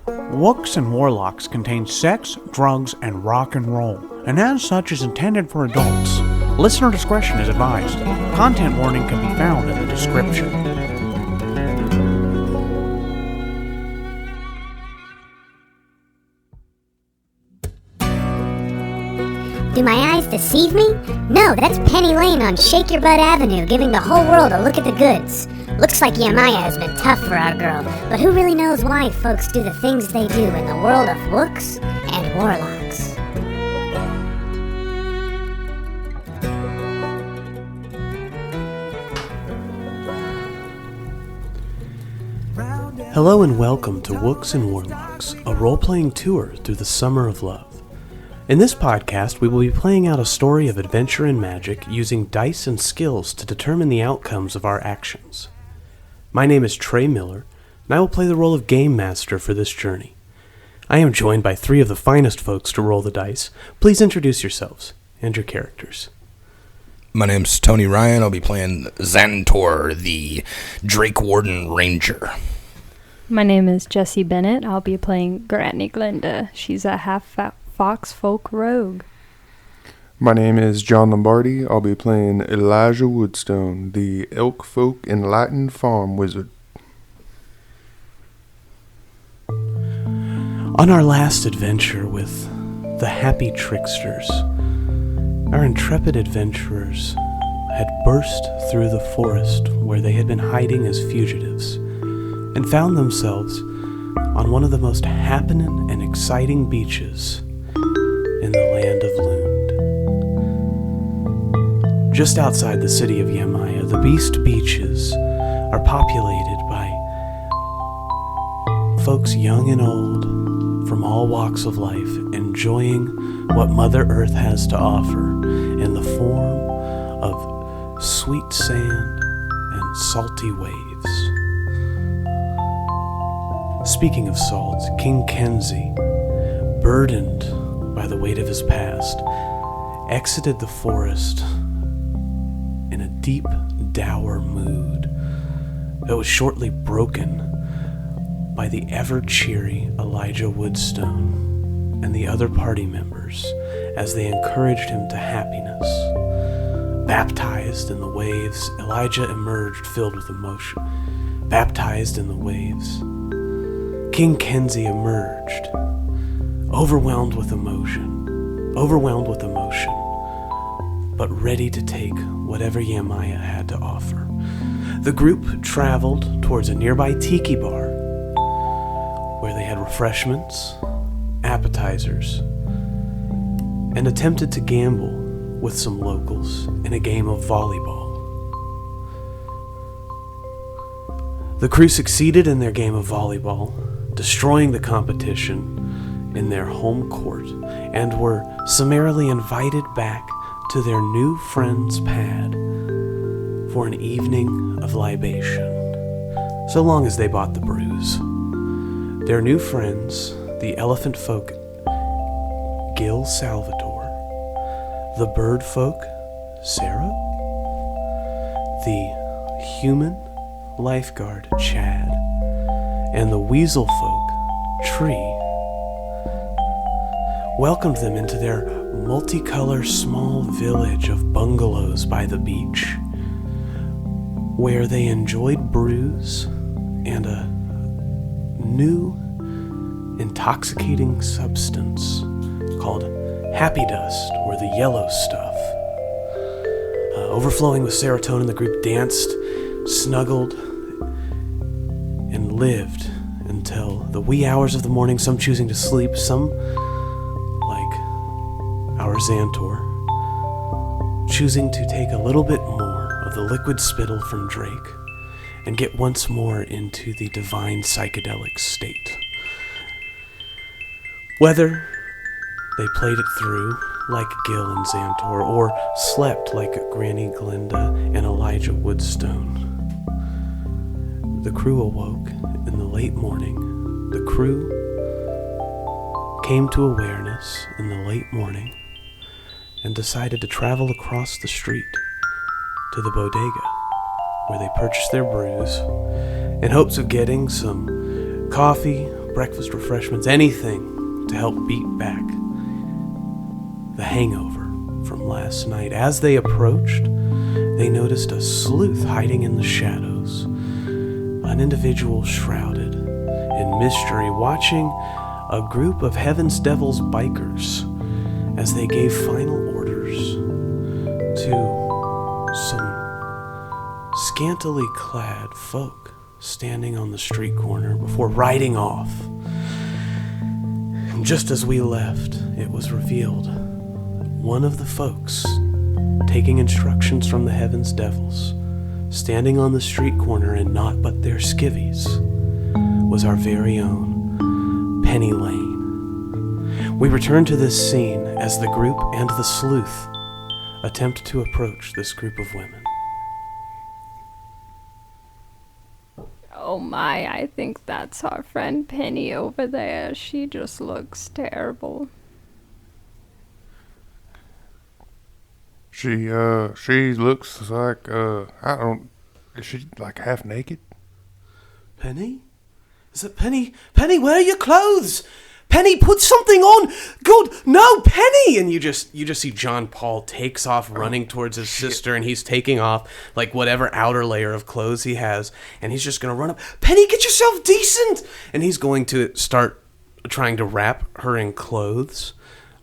Wooks and Warlocks contains sex, drugs, and rock and roll, and as such is intended for adults. Listener discretion is advised. Content warning can be found in the description. Do my eyes deceive me? No, that's Penny Lane on Shake Your Butt Avenue, giving the whole world a look at the goods. Looks like Yamia has been tough for our girl, but who really knows why folks do the things they do in the world of Wooks and Warlocks? Hello and welcome to Wooks and Warlocks, a role-playing tour through the summer of love. In this podcast, we will be playing out a story of adventure and magic using dice and skills to determine the outcomes of our actions. My name is Trey Miller, and I will play the role of Game Master for this journey. I am joined by three of the finest folks to roll the dice. Please introduce yourselves and your characters. My name's Tony Ryan. I'll be playing Xantor, the Drake Warden Ranger. My name is Jessie Bennett. I'll be playing Granny Glinda. She's a half-fox folk rogue. My name is John Lombardi. I'll be playing Elijah Woodstone, the elk folk enlightened farm wizard. On our last adventure with the Happy Tricksters, our intrepid adventurers had burst through the forest where they had been hiding as fugitives and found themselves on one of the most happening and exciting beaches in the land of Lund. Just outside the city of Yamia, the Beast Beaches are populated by folks young and old from all walks of life, enjoying what Mother Earth has to offer in the form of sweet sand and salty waves. Speaking of salt, King Kenzie, burdened by the weight of his past, exited the forest in a deep, dour mood that was shortly broken by the ever-cheery Elijah Woodstone and the other party members as they encouraged him to happiness. Baptized in the waves, Elijah emerged filled with emotion. Baptized in the waves, King Kenzie emerged overwhelmed with emotion, but ready to take whatever Yamia had to offer. The group traveled towards a nearby tiki bar where they had refreshments, appetizers, and attempted to gamble with some locals in a game of volleyball. The crew succeeded in their game of volleyball, destroying the competition in their home court, and were summarily invited back to their new friend's pad for an evening of libation, so long as they bought the brews. Their new friends, the elephant folk Gil Salvatore, the bird folk Sarah, the human lifeguard Chad, and the weasel folk Tree, welcomed them into their multicolor small village of bungalows by the beach, where they enjoyed brews and a new intoxicating substance called Happy Dust, or the yellow stuff. Overflowing with serotonin, the group danced, snuggled, and lived until the wee hours of the morning, some choosing to sleep, some, like our Xantor, choosing to take a little bit more of the liquid spittle from Drake and get once more into the divine psychedelic state. Whether they played it through like Gil and Xantor, or slept like Granny Glinda and Elijah Woodstone, the crew awoke in the late morning. The crew came to awareness in the late morning and decided to travel across the street to the bodega, where they purchased their brews in hopes of getting some coffee, breakfast, refreshments, anything to help beat back the hangover from last night. As they approached, they noticed a sleuth hiding in the shadows, an individual shrouded in mystery, watching a group of Heaven's Devils bikers as they gave final orders to some scantily clad folk standing on the street corner before riding off. And just as we left, it was revealed one of the folks, taking instructions from the Heaven's Devils, standing on the street corner and not but their skivvies, was our very own Penny Lane. We return to this scene as the group and the sleuth attempt to approach this group of women. Oh my, I think that's our friend Penny over there. She just looks terrible. She looks like, is she like half naked? Penny? Is it Penny? Penny, where are your clothes? Penny, put something on! God, no, Penny! And you just see John Paul takes off running towards his sister, and he's taking off like whatever outer layer of clothes he has, and he's just gonna run up. Penny, get yourself decent! And he's going to start trying to wrap her in clothes,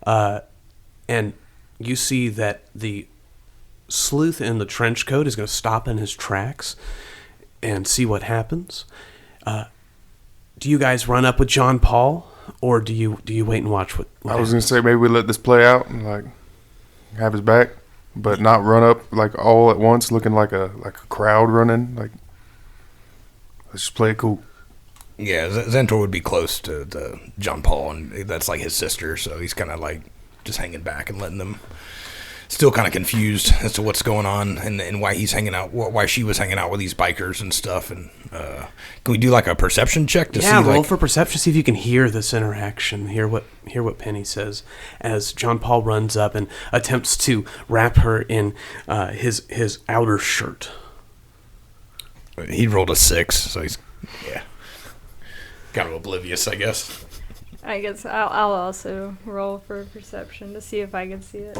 and you see that the sleuth in the trench coat is going to stop in his tracks and see what happens. Do you guys run up with John Paul, or do you wait and watch what I was going to say maybe we let this play out and like have his back, but not run up like all at once, looking like a crowd running. Like, let's just play it cool. Yeah, Xantor would be close to John Paul, and that's like his sister, so he's kind of like just hanging back and letting them. Still kind of confused as to what's going on and why he's hanging out, why she was hanging out with these bikers and stuff. And can we do like a perception check to see? Yeah, roll for perception. See if you can hear this interaction. Hear what Penny says as John Paul runs up and attempts to wrap her in his outer shirt. He rolled a 6, so he's kind of oblivious, I guess. I guess I'll also roll for perception to see if I can see it.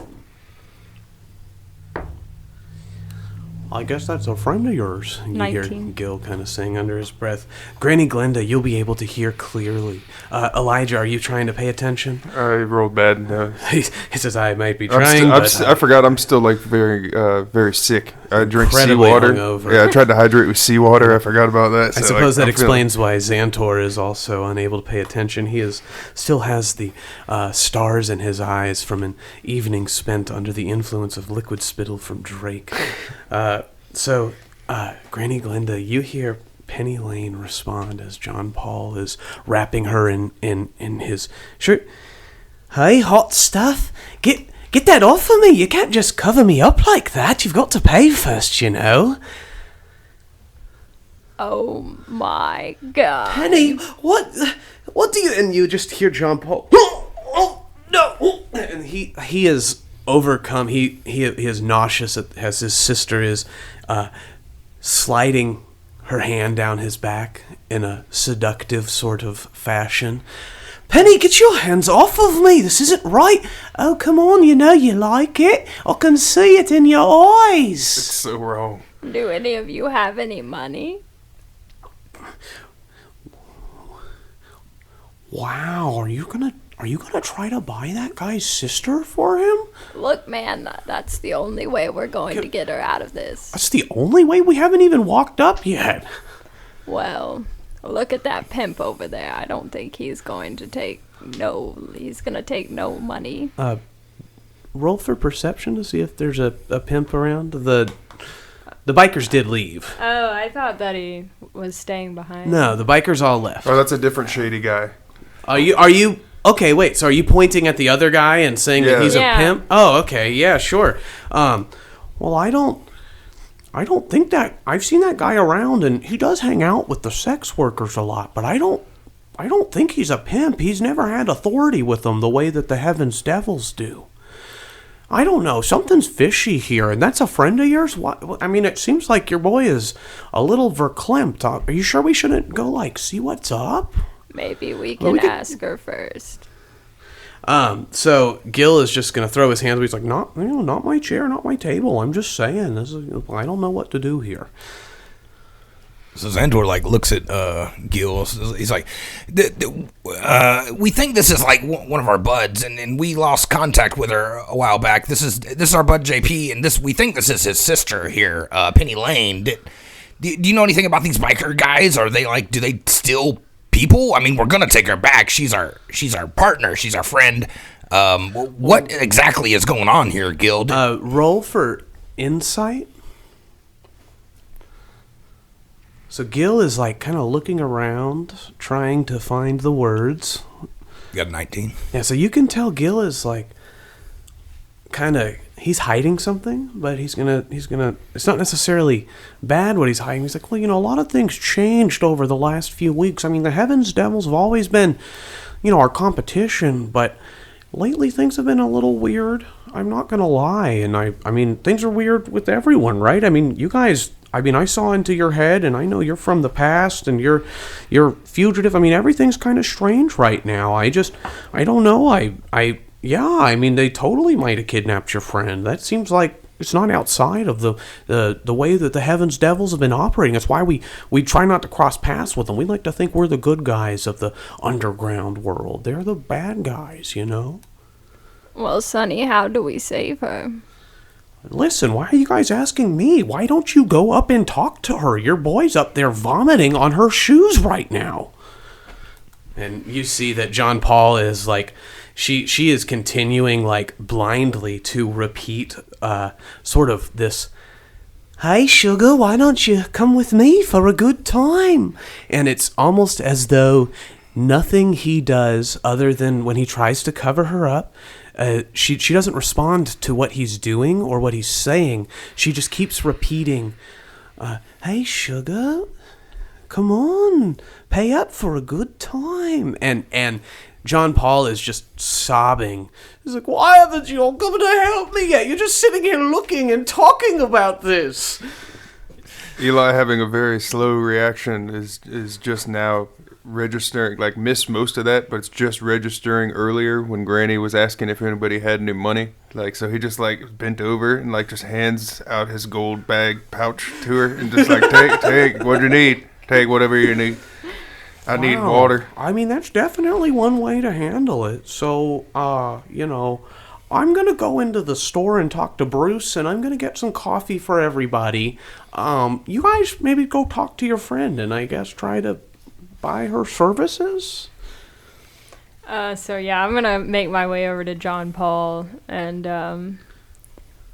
I guess that's a friend of yours. You 19. hear Gil kind of saying under his breath. Granny Glenda, you'll be able to hear clearly. Elijah, are you trying to pay attention? I rolled bad. He says, I might be trying, I forgot I'm still like very sick. I drink incredibly seawater. hungover. Yeah, I tried to hydrate with seawater. I forgot about that. I So, suppose that I'm explains why Xantor is also unable to pay attention. He still has the stars in his eyes from an evening spent under the influence of liquid spittle from Drake. So, Granny Glenda, you hear Penny Lane respond as John Paul is wrapping her in his shirt. Hey, hot stuff, get that off of me. You can't just cover me up like that. You've got to pay first, you know. Oh my god. Penny, what do you... And you just hear John Paul... Oh, no! And he is overcome. He is nauseous as his sister is sliding her hand down his back in a seductive sort of fashion. Penny, get your hands off of me. This isn't right. Oh, come on, you know you like it. I can see it in your eyes. It's so wrong. Do any of you have any money? Wow, are you gonna try to buy that guy's sister for him? Look, man, that's the only way we're going to get her out of this. That's the only way? We haven't even walked up yet. Well, look at that pimp over there. I don't think he's going to take no money. Roll for perception to see if there's a pimp around. The bikers did leave. Oh, I thought that he was staying behind. No, the bikers all left. Oh, that's a different shady guy. Are you okay, wait, so are you pointing at the other guy and saying that he's a pimp? Oh, okay, yeah, sure. Well, I don't think that... I've seen that guy around, and he does hang out with the sex workers a lot, but I don't think he's a pimp. He's never had authority with them the way that the Heaven's Devils do. I don't know. Something's fishy here, and that's a friend of yours? What? I mean, it seems like your boy is a little verklempt. Are you sure we shouldn't go, see what's up? Maybe we can ask her first. So Gil is just gonna throw his hands. He's like, not my chair, not my table. I'm just saying, I don't know what to do here. So Xandor like looks at Gil. He's like, we think this is like one of our buds, and we lost contact with her a while back. This is our bud JP, and we think this is his sister here, Penny Lane. Do you know anything about these biker guys? Are they like, do they steal people? I mean, we're gonna take her back. She's our partner. She's our friend. What exactly is going on here, Gil? Roll for insight. So Gil is like kind of looking around, trying to find the words. You got a 19. Yeah, so you can tell Gil is like he's hiding something, but he's gonna it's not necessarily bad what he's hiding. He's like, well, a lot of things changed over the last few weeks. I mean, the Heavens Devils have always been, our competition, but lately things have been a little weird. I'm not gonna lie, and I mean, things are weird with everyone, right? I mean, you guys, I saw into your head, and I know you're from the past, and you're fugitive. I mean, everything's kind of strange right now. I don't know. Yeah, I mean, they totally might have kidnapped your friend. That seems like it's not outside of the way that the Heavens Devils have been operating. That's why we try not to cross paths with them. We like to think we're the good guys of the underground world. They're the bad guys, Well, Sonny, how do we save her? Listen, why are you guys asking me? Why don't you go up and talk to her? Your boy's up there vomiting on her shoes right now. And you see that John Paul is like, she is continuing like blindly to repeat sort of this, "Hey, sugar, why don't you come with me for a good time?" And it's almost as though nothing he does other than when he tries to cover her up, she doesn't respond to what he's doing or what he's saying. She just keeps repeating, "Hey, sugar, come on, pay up for a good time." And John Paul is just sobbing. He's like, "Why haven't you all come to help me yet? You're just sitting here looking and talking about this." Eli, having a very slow reaction, is just now registering, like missed most of that, but it's just registering earlier when Granny was asking if anybody had any money. Like, so he just like bent over and like just hands out his gold bag pouch to her and just like, take what you need. Take whatever you need. I need water. I mean, that's definitely one way to handle it. So, I'm going to go into the store and talk to Bruce, and I'm going to get some coffee for everybody. You guys maybe go talk to your friend and I guess try to buy her services? So yeah, I'm going to make my way over to John Paul, and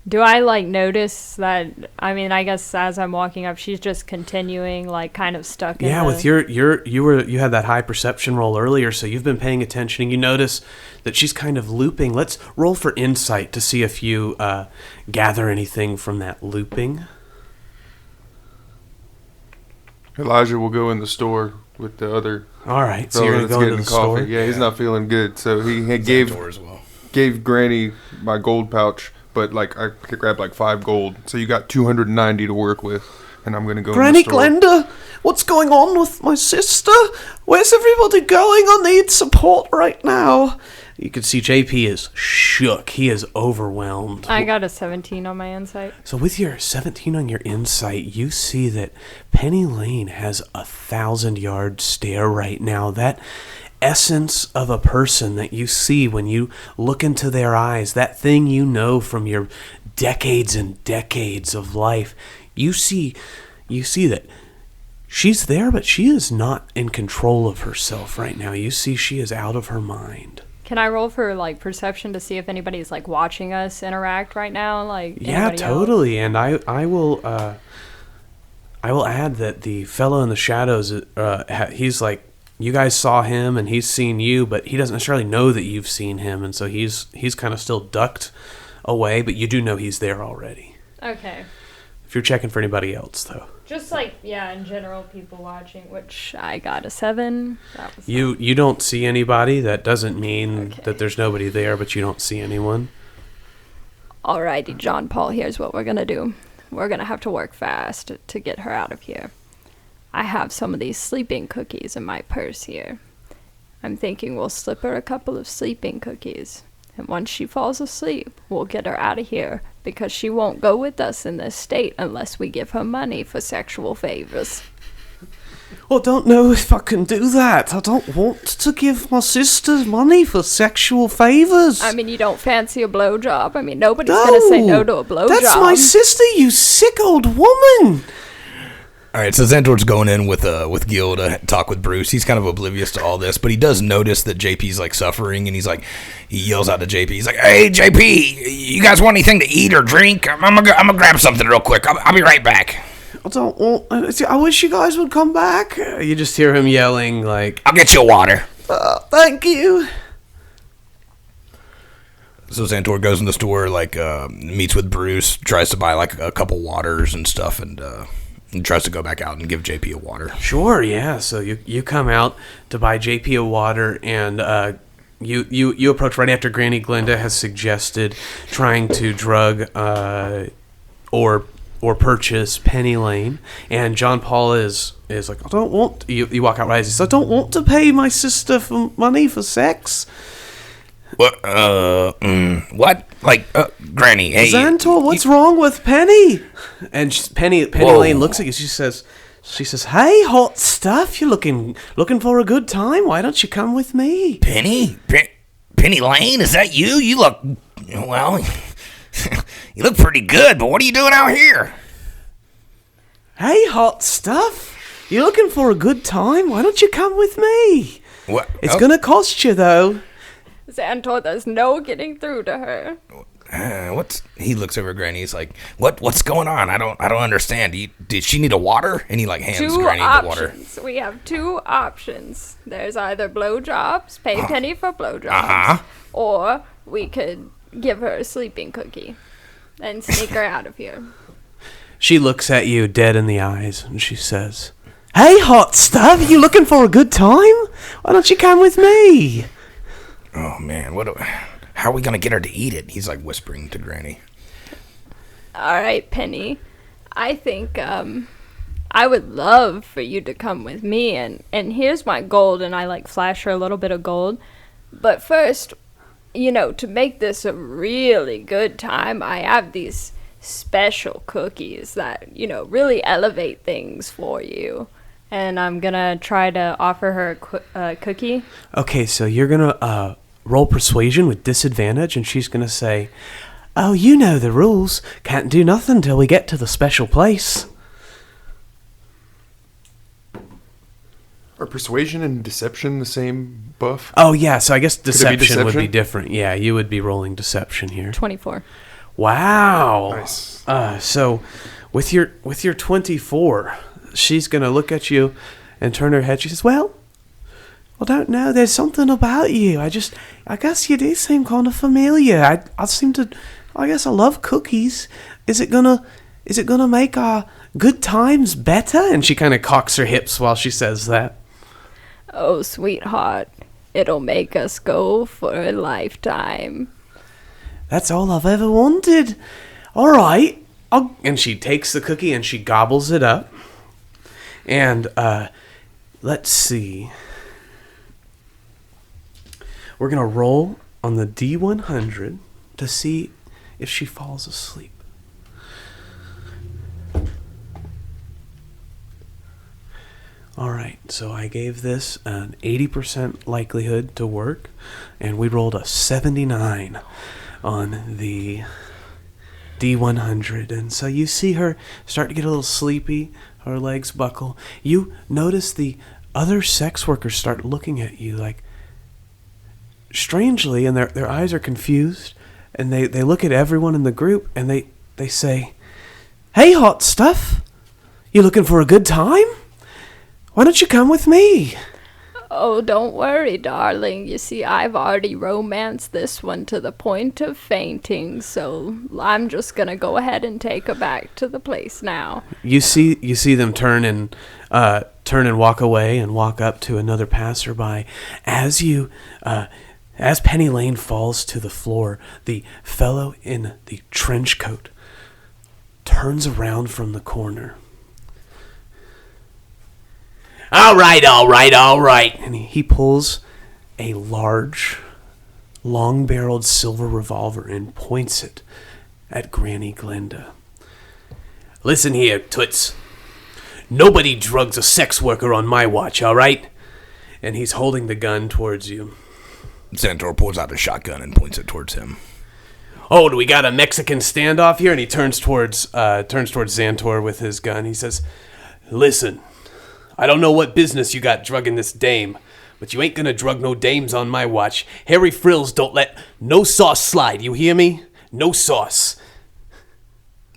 do I like notice that? I mean, I guess as I'm walking up, she's just continuing, like, kind of stuck in. Yeah, with you had that high perception roll earlier, so you've been paying attention. And you notice that she's kind of looping. Let's roll for insight to see if you gather anything from that looping. Elijah will go in the store with the other. All right, so you're gonna go into the store. Yeah, he's not feeling good, so he gave Granny my gold pouch. But, like, I grabbed, like, 5 gold. So you got 290 to work with. And I'm going to go Granny in the store. Glenda, what's going on with my sister? Where's everybody going? I need support right now. You can see JP is shook. He is overwhelmed. I got a 17 on my insight. So with your 17 on your insight, you see that Penny Lane has a 1,000-yard stare right now. That essence of a person that you see when you look into their eyes, that thing you know from your decades and decades of life, you see that she's there, but she is not in control of herself right now. You see she is out of her mind. Can I roll for, like, perception to see if anybody's, like, watching us interact right now? Like, yeah, totally. Else? And I will add that the fellow in the shadows, he's like, you guys saw him and he's seen you, but he doesn't necessarily know that you've seen him, and so he's kind of still ducked away, but you do know he's there already. Okay. If you're checking for anybody else, though. Just like, yeah, in general, people watching, which I got a 7. That was you don't see anybody. That doesn't mean that there's nobody there, but you don't see anyone. Alrighty, John Paul, here's what we're gonna do. We're gonna have to work fast to get her out of here. I have some of these sleeping cookies in my purse here. I'm thinking we'll slip her a couple of sleeping cookies. And once she falls asleep, we'll get her out of here, because she won't go with us in this state unless we give her money for sexual favors. Well, I don't know if I can do that. I don't want to give my sister money for sexual favors. I mean, you don't fancy a blowjob? I mean, nobody's going to say no to a blowjob. That's my sister, you sick old woman. All right, so Xantord's going in with Gil to talk with Bruce. He's kind of oblivious to all this, but he does notice that JP's like suffering, and he yells out to JP. He's like, "Hey, JP, you guys want anything to eat or drink? I'm gonna grab something real quick. I'll be right back." I wish you guys would come back. You just hear him yelling like, "I'll get you a water." Thank you. So Xantord goes in the store, meets with Bruce, tries to buy like a couple waters and stuff, and tries to go back out and give JP a water. Sure, yeah. So you come out to buy JP a water, and you approach right after Granny Glinda has suggested trying to drug or purchase Penny Lane, and John Paul is like, I don't want. You walk out right. He says, I don't want to pay my sister for money for sex. What? What? Granny, hey. Xantord, what's wrong with Penny? And Penny Lane looks at you. She says, "Hey, hot stuff, you're looking for a good time. Why don't you come with me?" Penny Lane, is that you? You look, well, you look pretty good, but what are you doing out here? Hey, hot stuff, you're looking for a good time. Why don't you come with me? What? It's gonna cost you though. Xantord, there's no getting through to her. He looks over at Granny. He's like, what's going on? I don't understand. Did she need a water? And he hands Granny the water. We have two options. There's either blowjobs, pay Penny for blowjobs, or we could give her a sleeping cookie and sneak her out of here. She looks at you dead in the eyes and she says, "Hey, hot stuff, you looking for a good time? Why don't you come with me?" Oh man, how are we gonna get her to eat it? He's whispering to Granny. All right, Penny. I think I would love for you to come with me, and here's my gold, and I flash her a little bit of gold. But first, to make this a really good time, I have these special cookies that really elevate things for you. And I'm gonna try to offer her a cookie. Okay, so you're gonna roll persuasion with disadvantage, and she's gonna say, "Oh, you know the rules. Can't do nothing till we get to the special place." Are persuasion and deception the same buff? Oh yeah, so I guess deception would be deception? different. Yeah, you would be rolling deception here. 24. Wow. Nice. So with your 24, she's gonna look at you and turn her head. She says, "Well, I don't know. There's something about you. I guess you do seem kind of familiar. I guess I love cookies. Is it gonna make our good times better?" And she kind of cocks her hips while she says that. Oh, sweetheart, it'll make us go for a lifetime. That's all I've ever wanted. All right. And she takes the cookie and she gobbles it up. And let's see. We're going to roll on the D100 to see if she falls asleep. All right, so I gave this an 80% likelihood to work, and we rolled a 79 on the D100. And so you see her start to get a little sleepy, her legs buckle. You notice the other sex workers start looking at you strangely, and their eyes are confused, and they look at everyone in the group, and they say, "Hey, hot stuff, you looking for a good time? Why don't you come with me?" Oh, don't worry, darling. You see, I've already romanced this one to the point of fainting, so I'm just gonna go ahead and take her back to the place now. You see them turn and walk away and walk up to another passerby. As Penny Lane falls to the floor, the fellow in the trench coat turns around from the corner. All right. And he pulls a large, long-barreled silver revolver and points it at Granny Glenda. Listen here, Toots. Nobody drugs a sex worker on my watch, all right? And he's holding the gun towards you. Xantor pulls out a shotgun and points it towards him. Oh, do we got a Mexican standoff here? And he turns towards Xantor with his gun. He says, listen, I don't know what business you got drugging this dame, but you ain't gonna drug no dames on my watch. Harry Frills don't let no sauce slide, you hear me? No sauce.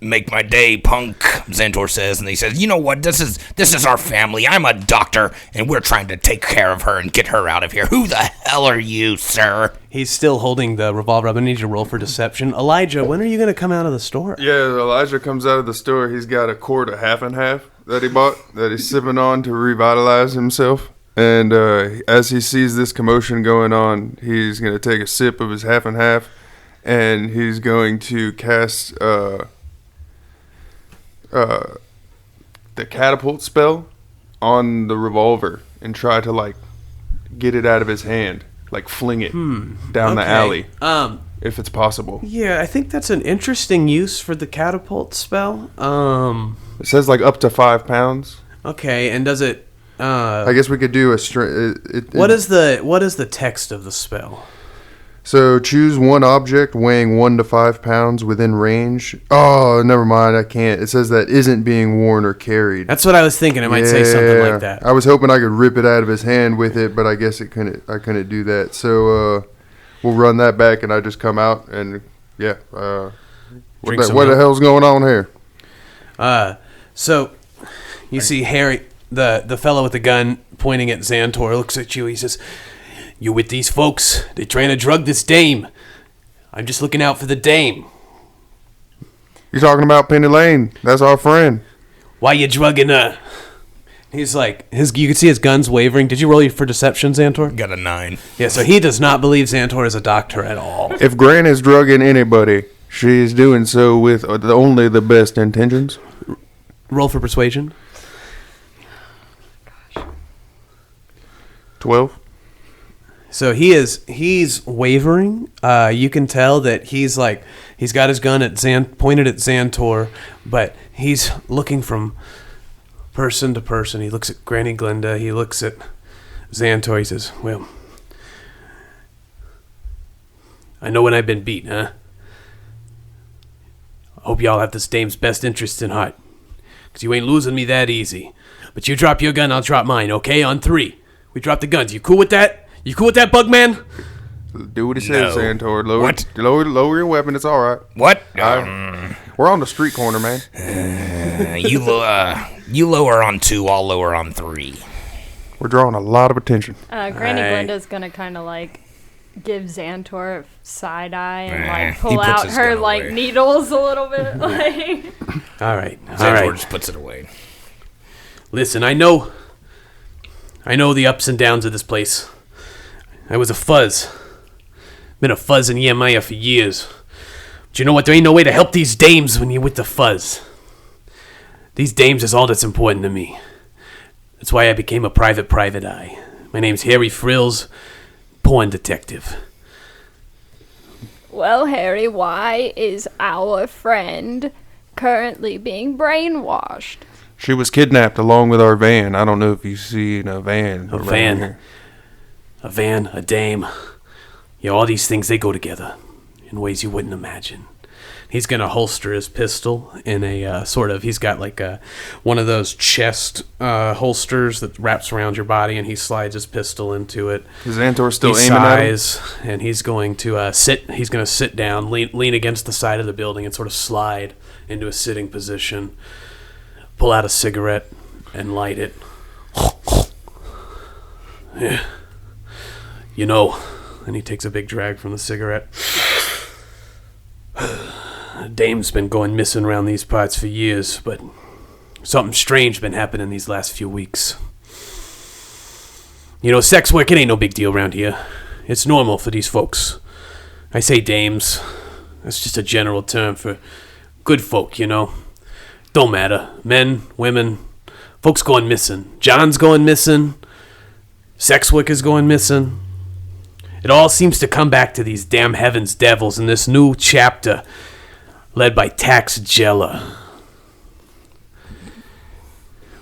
Make my day, punk, Xantor says, and he says, you know what, this is our family. I'm a doctor, and we're trying to take care of her and get her out of here. Who the hell are you, sir? He's still holding the revolver. I'm gonna need you to roll for deception. Elijah, when are you gonna come out of the store? Yeah, Elijah comes out of the store. He's got a quart of half and half that he bought that he's sipping on to revitalize himself. And as he sees this commotion going on, he's going to take a sip of his half and half, and he's going to cast the catapult spell on the revolver and try to, like, get it out of his hand, like fling it down the alley, if it's possible. Yeah, I think that's an interesting use for the catapult spell. It says, like, up to 5 pounds. Okay, and does it... I guess we could do a what is the text of the spell? So choose one object weighing 1 to 5 pounds within range. Oh, never mind. I can't. It says that isn't being worn or carried. That's what I was thinking. It might say something like that. I was hoping I could rip it out of his hand with it, but I guess I couldn't do that. So we'll run that back, and I just come out and what the hell's going on here? So you see Harry. The fellow with the gun pointing at Xantor looks at you. He says, you with these folks? They're trying to drug this dame. I'm just looking out for the dame. You're talking about Penny Lane. That's our friend. Why you drugging her? He's like, you can see his gun's wavering. Did you roll for deception, Xantor? Got a 9. Yeah, so he does not believe Xantor is a doctor at all. If Gran is drugging anybody, she's doing so with only the best intentions. Roll for persuasion. 12. So he's wavering. You can tell that he's got his gun pointed at Xantor, but he's looking from person to person. He looks at Granny Glenda. He looks at Xantor. He says, well, I know when I've been beat, huh? I hope y'all have this dame's best interest in heart, because you ain't losing me that easy. But you drop your gun, I'll drop mine, okay? On 3. We drop the guns. You cool with that? You cool with that, Bugman? Do what he says, No. Xantor. What? Lower your weapon. It's all right. What? We're on the street corner, man. You lower on 2, I'll lower on 3. We're drawing a lot of attention. Granny Hey. Glenda's gonna kind of like give Xantor a side eye and like He pull puts out his her gun like away. needles a little bit. Like, All right. All Xantor right. just puts it away. Listen, I know the ups and downs of this place. I was a fuzz. Been a fuzz in Yamia for years. But you know what? There ain't no way to help these dames when you're with the fuzz. These dames is all that's important to me. That's why I became a private eye. My name's Harry Frills, porn detective. well, Harry, why is our friend currently being brainwashed? She was kidnapped along with our van. I don't know if you've seen a van. A around van. here. A van, a dame. You know, all these things, they go together in ways you wouldn't imagine. He's going to holster his pistol in a he's got like one of those chest holsters that wraps around your body, and he slides his pistol into it. Is Xantor still He aiming at him? sighs, and he's going to sit down, lean against the side of the building, and sort of slide into a sitting position, pull out a cigarette, and light it. Yeah. You know, and he takes a big drag from the cigarette. Dame's been going missing around these parts for years, but something strange been happening these last few weeks. You know, sex work, it ain't no big deal around here. It's normal for these folks. I say dames. That's just a general term for good folk, you know. Don't matter. Men, women, folks going missing. John's going missing. Sex workers going missing. It all seems to come back to these damn Heaven's Devils in this new chapter led by Tax Jella.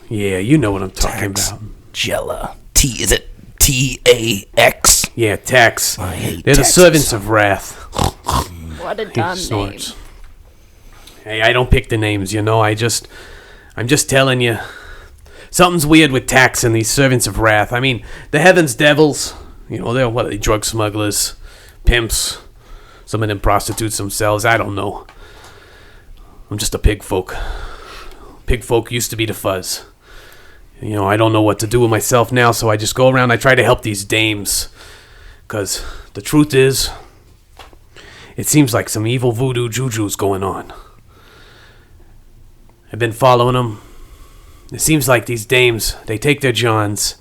Yeah, you know what I'm talking about. Jella. Is it T-A-X? Yeah, Tax. I hate They're taxes. the servants of wrath. What a He dumb name. snorts. Hey, I don't pick the names, I'm just telling you. Something's weird with Tax and these servants of wrath. I mean, the Heaven's Devils, they're what are they, drug smugglers, pimps, some of them prostitutes themselves, I don't know. I'm just a pig folk. Pig folk used to be the fuzz. I don't know what to do with myself now, so I just go around, I try to help these dames. Because the truth is, it seems like some evil voodoo juju's going on. I've been following them. It seems like these dames, they take their jawns,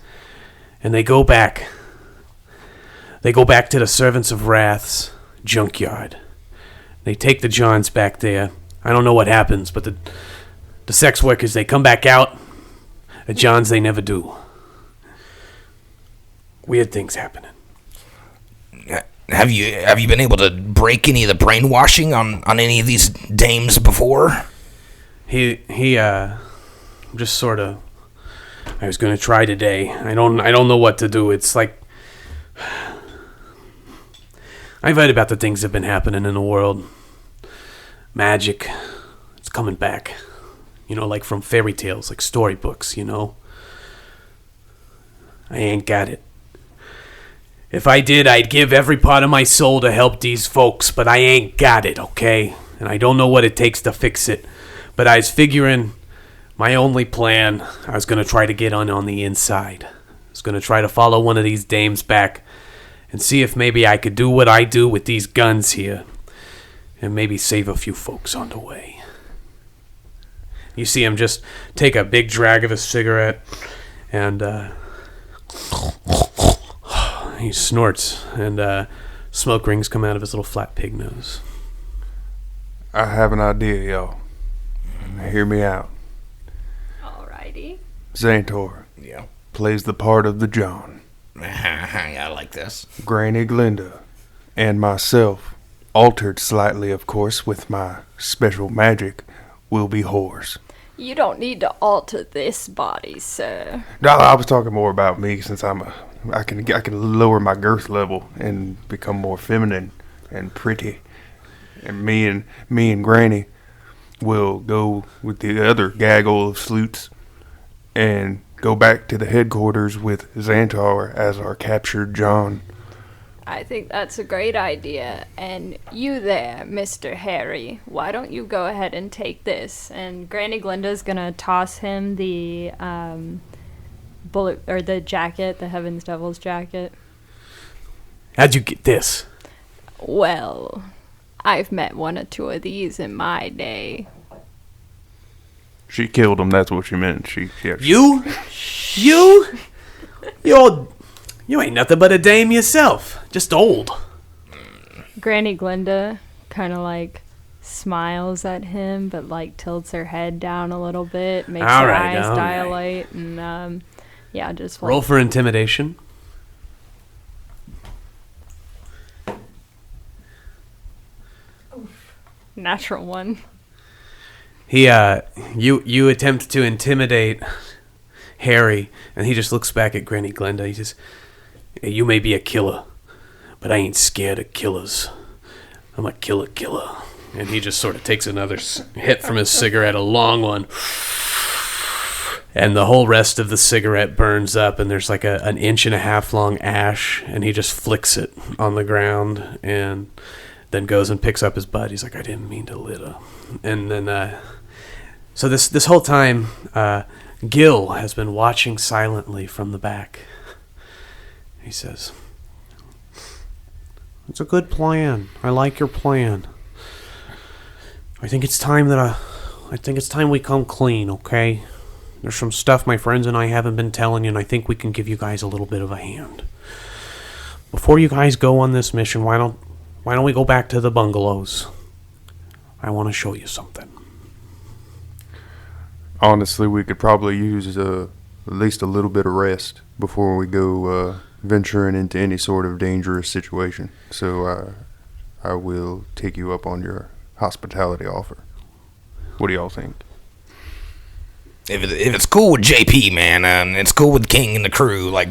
and they go back. They go back to the Servants of Wrath's junkyard. They take the jawns back there. I don't know what happens, but the sex workers, they come back out. The jawns, they never do. Weird things happening. Have you been able to break any of the brainwashing on any of these dames before? He just sort of. I was gonna try today. I don't know what to do. It's like I've heard about the things that have been happening in the world. Magic, it's coming back. Like from fairy tales, like storybooks. I ain't got it. If I did, I'd give every part of my soul to help these folks, but I ain't got it, okay? And I don't know what it takes to fix it. But I was figuring my only plan, I was going to try to get on the inside. I was going to try to follow one of these dames back and see if maybe I could do what I do with these guns here and maybe save a few folks on the way. You see him just take a big drag of his cigarette and he snorts and smoke rings come out of his little flat pig nose. I have an idea, y'all. Hear me out. Alrighty. Xantor Yeah. plays the part of the John. I like this. Granny Glinda and myself, altered slightly, of course, with my special magic, will be whores. You don't need to alter this body, sir. No, I was talking more about me since I can lower my girth level and become more feminine and pretty. And me and Granny will go with the other gaggle of sleuths and go back to the headquarters with Xantar as our captured John. I think that's a great idea. And you there, Mr. Harry, why don't you go ahead and take this? And Granny Glinda's gonna toss him the bullet or the jacket, the Heaven's Devil's jacket. How'd you get this? Well, I've met one or two of these in my day. She killed him, that's what she meant. You? You ain't nothing but a dame yourself. Just old. Granny Glinda kind of like smiles at him, but like tilts her head down a little bit, makes All her right, eyes all dilate, and just like, Roll for intimidation. natural one. You attempt to intimidate Harry, and he just looks back at Granny Glinda. He says, hey, you may be a killer, but I ain't scared of killers. I'm a killer. And he just sort of takes another hit from his cigarette, a long one. And the whole rest of the cigarette burns up, and there's like an 1.5 inch long ash, and he just flicks it on the ground, and then goes and picks up his butt. He's like, I didn't mean to litter. And then, so this whole time, Gil has been watching silently from the back. He says, it's a good plan. I like your plan. I think it's time we come clean, okay? There's some stuff my friends and I haven't been telling you, and I think we can give you guys a little bit of a hand. Before you guys go on this mission, why don't we go back to the bungalows? I want to show you something. Honestly, we could probably use at least a little bit of rest before we go venturing into any sort of dangerous situation. So I will take you up on your hospitality offer. What do y'all think? If it's cool with JP, man, and it's cool with King and the crew, like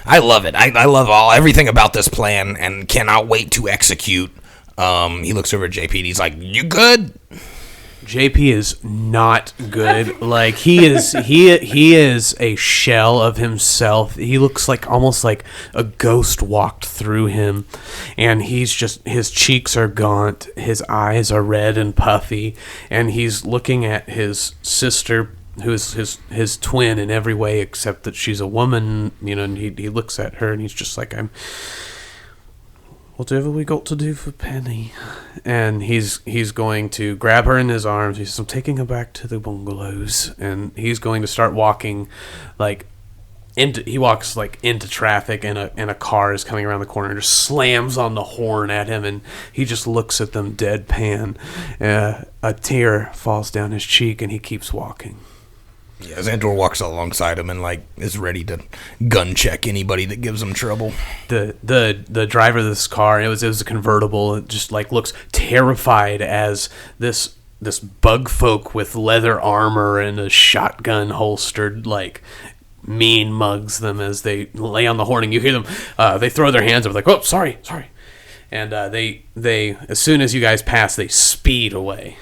I love it. I love everything about this plan, and cannot wait to execute. He looks over at JP and he's like, "You good?" JP is not good. Like he is a shell of himself. He looks like almost like a ghost walked through him, and his cheeks are gaunt, his eyes are red and puffy, and he's looking at his sister, who's his twin in every way except that she's a woman, and he looks at her and he's just like, whatever we got to do for Penny. And he's going to grab her in his arms. He says, I'm taking her back to the bungalows. And he's going to start walking into traffic, and a car is coming around the corner and just slams on the horn at him, and he just looks at them deadpan. A tear falls down his cheek and he keeps walking. Yeah, Xandor walks alongside him and is ready to gun check anybody that gives him trouble. The driver of this car, it was a convertible. It just looks terrified as this bug folk with leather armor and a shotgun holstered mean mugs them as they lay on the horn, and you hear them. They throw their hands up oh, sorry, and they as soon as you guys pass, they speed away.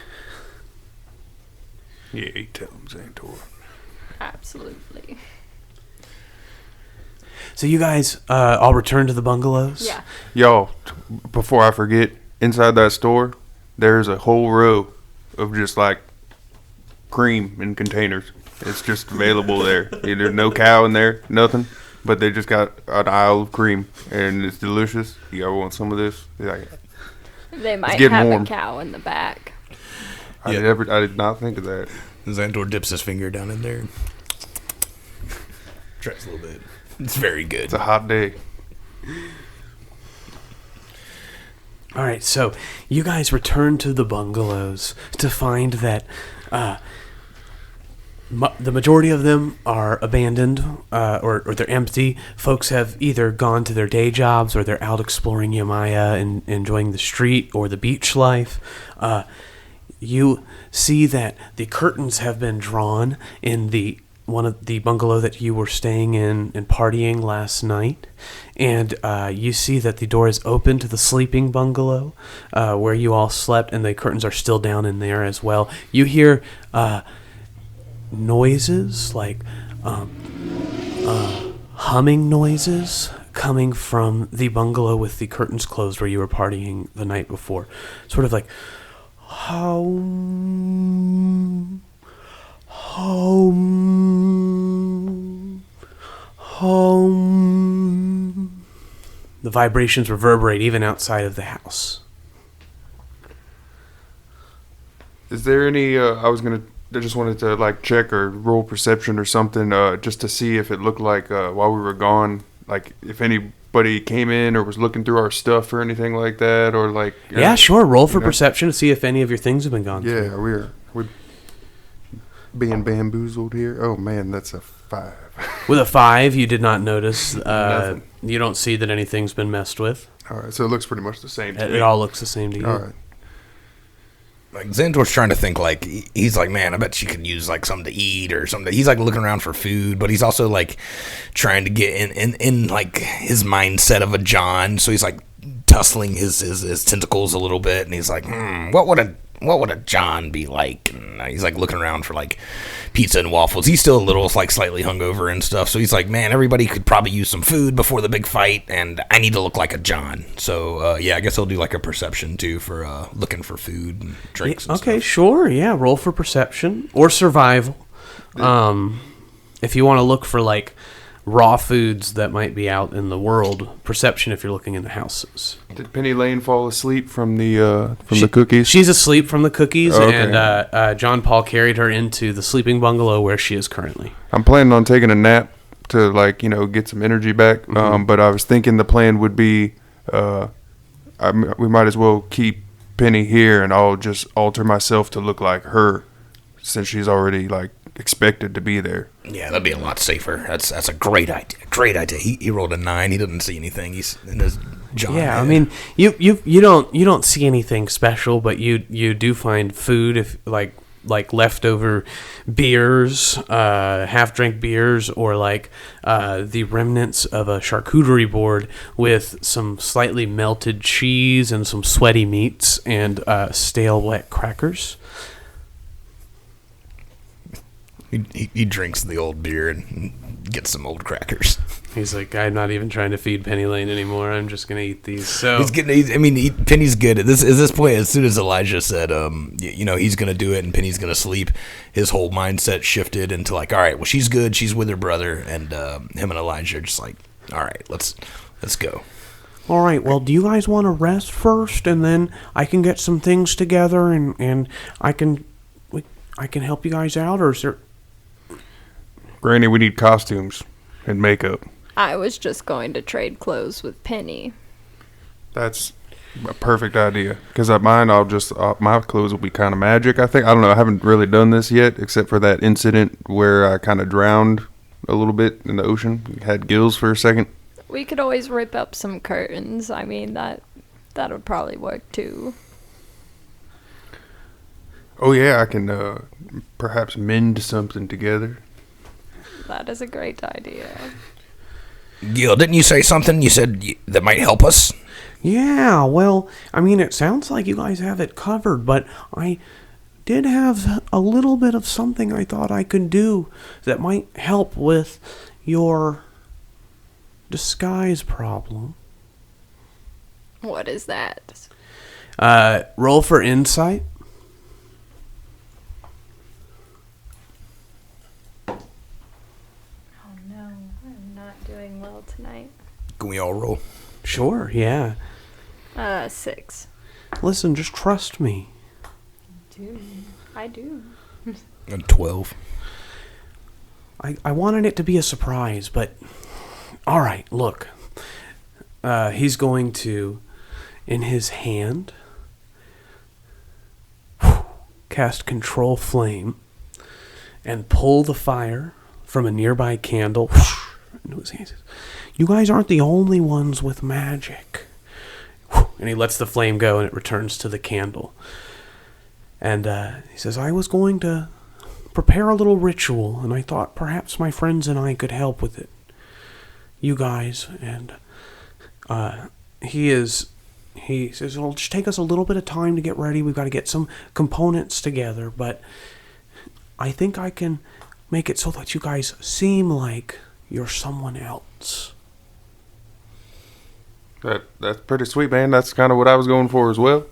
Yeah, tell him, Xandor. Absolutely. So you guys all return to the bungalows? Yeah. Y'all, before I forget, inside that store, there's a whole row of just cream in containers. It's just available there. There's no cow in there, nothing, but they just got an aisle of cream, and it's delicious. Y'all want some of this? They might have warm. A cow in the back. I did not think of that. Xandor dips his finger down in there. Tries a little bit. It's very good. It's a hot day. All right, so you guys return to the bungalows to find that the majority of them are abandoned or they're empty. Folks have either gone to their day jobs, or they're out exploring Yamia and enjoying the street or the beach life. You see that the curtains have been drawn in one of the bungalow that you were staying in and partying last night, and you see that the door is open to the sleeping bungalow where you all slept, and the curtains are still down in there as well. You hear noises humming noises coming from the bungalow with the curtains closed where you were partying the night before, sort of home. The vibrations reverberate even outside of the house. Is there any, I just wanted to check or roll perception or something, just to see if it looked like while we were gone, if anybody came in or was looking through our stuff or anything like that, or yeah, sure. Roll for perception to see if any of your things have been gone through. Yeah, we're being bamboozled here. Oh man, that's a 5. With a 5, you did not notice. You don't see that anything's been messed with. All right, so it looks pretty much the same to me. It all looks the same to you. All right. Xandor's trying to think he's man, I bet she could use something to eat or something. He's looking around for food, but he's also trying to get in his mindset of a John. So he's tussling his tentacles a little bit, and he's what would a John be like? And he's looking around for pizza and waffles. He's still a little slightly hungover and stuff. So he's man, everybody could probably use some food before the big fight, and I need to look like a John. So yeah, I guess he'll do a perception too for looking for food and drinks. And okay, stuff. Sure. Yeah, roll for perception or survival. If you want to look for raw foods that might be out in the world, perception if you're looking in the houses. Did Penny Lane fall asleep from the cookies? She's asleep from the cookies, okay. And John Paul carried her into the sleeping bungalow where she is currently. I'm planning on taking a nap to get some energy back. Mm-hmm. But I was thinking the plan would be we might as well keep Penny here, and I'll just alter myself to look like her, since she's already expected to be there. Yeah, that'd be a lot safer. That's a great idea. Great idea. He rolled a 9. He doesn't see anything. He's in his John. Yeah, head. I mean, you don't see anything special, but you do find food if like leftover beers, half-drink beers, or like the remnants of a charcuterie board with some slightly melted cheese and some sweaty meats and stale wet crackers. He drinks the old beer and gets some old crackers. He's like, I'm not even trying to feed Penny Lane anymore. I'm just gonna eat these. So Penny's good at this point. As soon as Elijah said, he's gonna do it and Penny's gonna sleep, his whole mindset shifted into like, all right, well, she's good. She's with her brother, and him and Elijah are just like, all right, let's go. All right, well, do you guys want to rest first, and then I can get some things together, and I can help you guys out, or is there... Granny, we need costumes and makeup. I was just going to trade clothes with Penny. That's a perfect idea. Because at mine, my clothes will be kind of magic, I think. I don't know. I haven't really done this yet, except for that incident where I kind of drowned a little bit in the ocean. Had gills for a second. We could always rip up some curtains. I mean, that would probably work too. Oh, yeah, I can perhaps mend something together. That is a great idea. Gil, didn't you say something you said that might help us? Yeah, well, I mean, it sounds like you guys have it covered, but I did have a little bit of something I thought I could do that might help with your disguise problem. What is that? Roll for insight. Tonight. Can we all roll? Sure, yeah. 6. Listen, just trust me. I do. 12. I wanted it to be a surprise, but... All right, look. He's going to, in his hand, cast Control Flame and pull the fire from a nearby candle into his hands. You guys aren't the only ones with magic. And he lets the flame go, and it returns to the candle. And he says, I was going to prepare a little ritual, and I thought perhaps my friends and I could help with it. You guys, and he says, it'll just take us a little bit of time to get ready. We've got to get some components together, but I think I can make it so that you guys seem like you're someone else. That's pretty sweet, man. That's kind of what I was going for as well.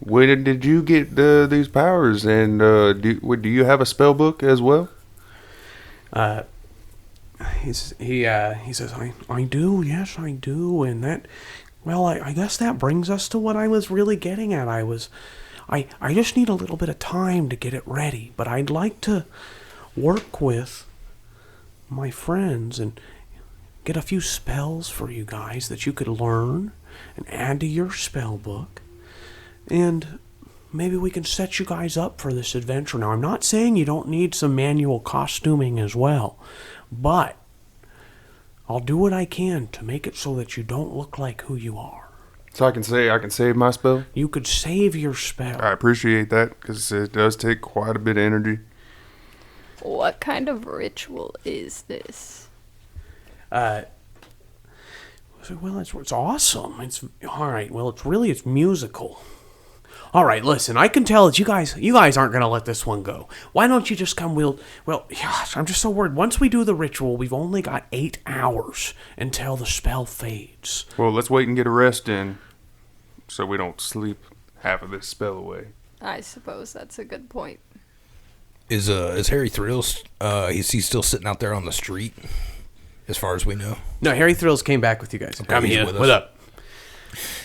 When did you get these powers? And do you have a spell book as well? He says, I do, yes, I do, and that, well, I guess that brings us to what I was really getting at. I just need a little bit of time to get it ready, but I'd like to work with my friends and get a few spells for you guys that you could learn and add to your spell book, and maybe we can set you guys up for this adventure. Now, I'm not saying you don't need some manual costuming as well, but I'll do what I can to make it so that you don't look like who you are. So I can save my spell? You could save your spell. I appreciate that, because it does take quite a bit of energy. What kind of ritual is this? Well, it's awesome. It's all right. Well, it's musical. All right, listen. I can tell that you guys aren't gonna let this one go. Why don't you just come? Well, gosh, I'm just so worried. Once we do the ritual, we've only got 8 hours until the spell fades. Well, let's wait and get a rest in, so we don't sleep half of this spell away. I suppose that's a good point. Is Harry Thrills? Is he still sitting out there on the street? As far as we know. No, Harry Thrills came back with you guys. Okay, Come here. with us. What up?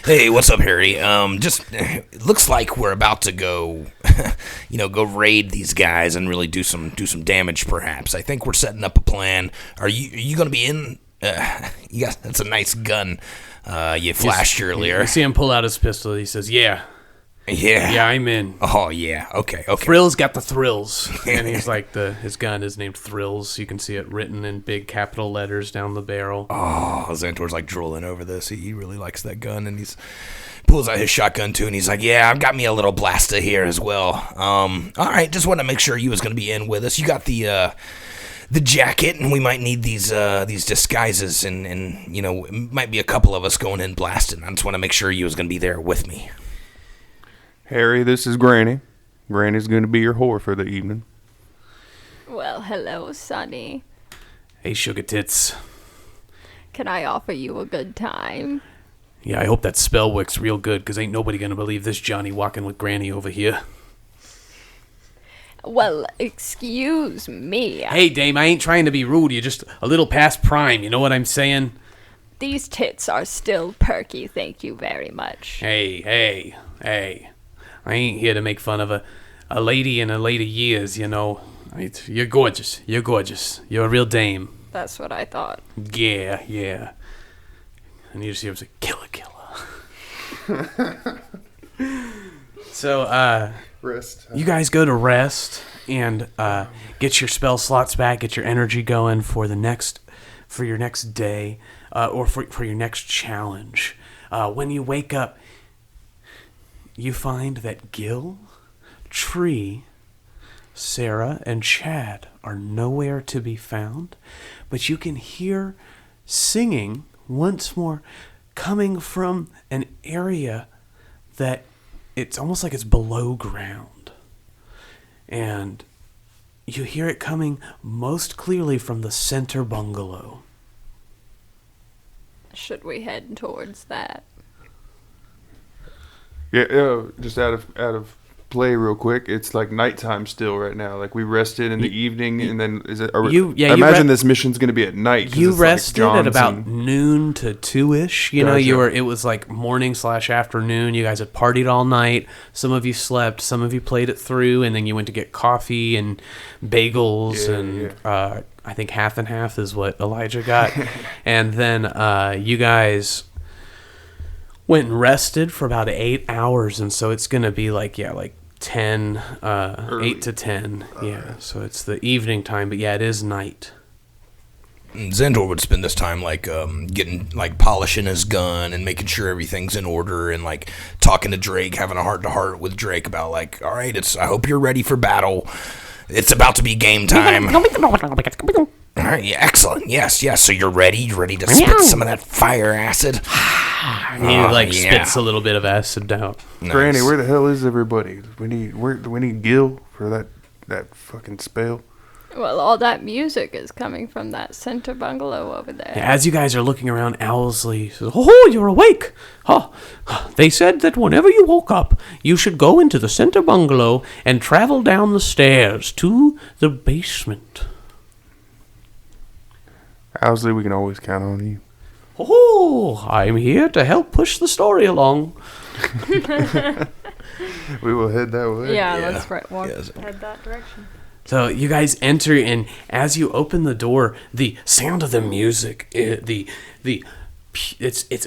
Hey, what's up, Harry? Just it looks like we're about to go, go raid these guys and really do some damage. Perhaps I think we're setting up a plan. Are you going to be in? That's a nice gun. You flashed earlier. You see him pull out his pistol. He says, "Yeah, Yeah, I'm in. Oh, yeah. Okay. Thrills got the thrills. And he's like, his gun is named Thrills. You can see it written in big capital letters down the barrel. Oh, Xantor's like drooling over this. He really likes that gun, and he's pulls out his shotgun too, and he's like, "Yeah, I've got me a little blaster here as well. All right, just want to make sure you was gonna be in with us. You got the jacket, and we might need these disguises, and you know, it might be a couple of us going in blasting. I just want to make sure you was gonna be there with me." Harry, this is Granny. Granny's going to be your whore for the evening. Well, hello, Sonny. Hey, sugar tits. Can I offer you a good time? Yeah, I hope that spell works real good, because ain't nobody gonna believe this Johnny walking with Granny over here. Well, excuse me. Hey, dame, I ain't trying to be rude. You're just a little past prime, you know what I'm saying? These tits are still perky, thank you very much. Hey. I ain't here to make fun of a lady in her later years, you know. You're gorgeous. You're a real dame. That's what I thought. Yeah. And you just hear him say, killer. So, Rest. you guys go to rest and get your spell slots back, get your energy going for your next day, or for your next challenge. When you wake up, you find that Gil, Tree, Sarah, and Chad are nowhere to be found, but you can hear singing once more coming from an area that it's almost like it's below ground. And you hear it coming most clearly from the center bungalow. Should we head towards that? Yeah, just out of play real quick. It's like nighttime still right now. Like we rested in the evening, and then is it? I imagine this mission's going to be at night. You it's rested like at about noon to 2-ish. You know, it was like morning/afternoon. You guys had partied all night. Some of you slept. Some of you played it through, and then you went to get coffee and bagels I think half and half is what Elijah got. And then you guys went and rested for about 8 hours, and so it's gonna be like 10, 8 to 10. Yeah, so it's the evening time, but yeah, it is night. Xandor would spend this time getting polishing his gun and making sure everything's in order, and talking to Drake, having a heart to heart with Drake about all right, I hope you're ready for battle. It's about to be game time. All right, yeah, excellent. Yes. So you're ready? You ready to spit some of that fire acid? He spits a little bit of acid out. Nice. Granny, where the hell is everybody? We need Gil for that fucking spell. Well, all that music is coming from that center bungalow over there. As you guys are looking around, Owlsley says, "Oh, you're awake. Oh, they said that whenever you woke up, you should go into the center bungalow and travel down the stairs to the basement." Owlsley, we can always count on you. "Oh, I'm here to help push the story along." We will head that way. Yeah. Let's head that direction. So you guys enter, and as you open the door, the sound of the music, it's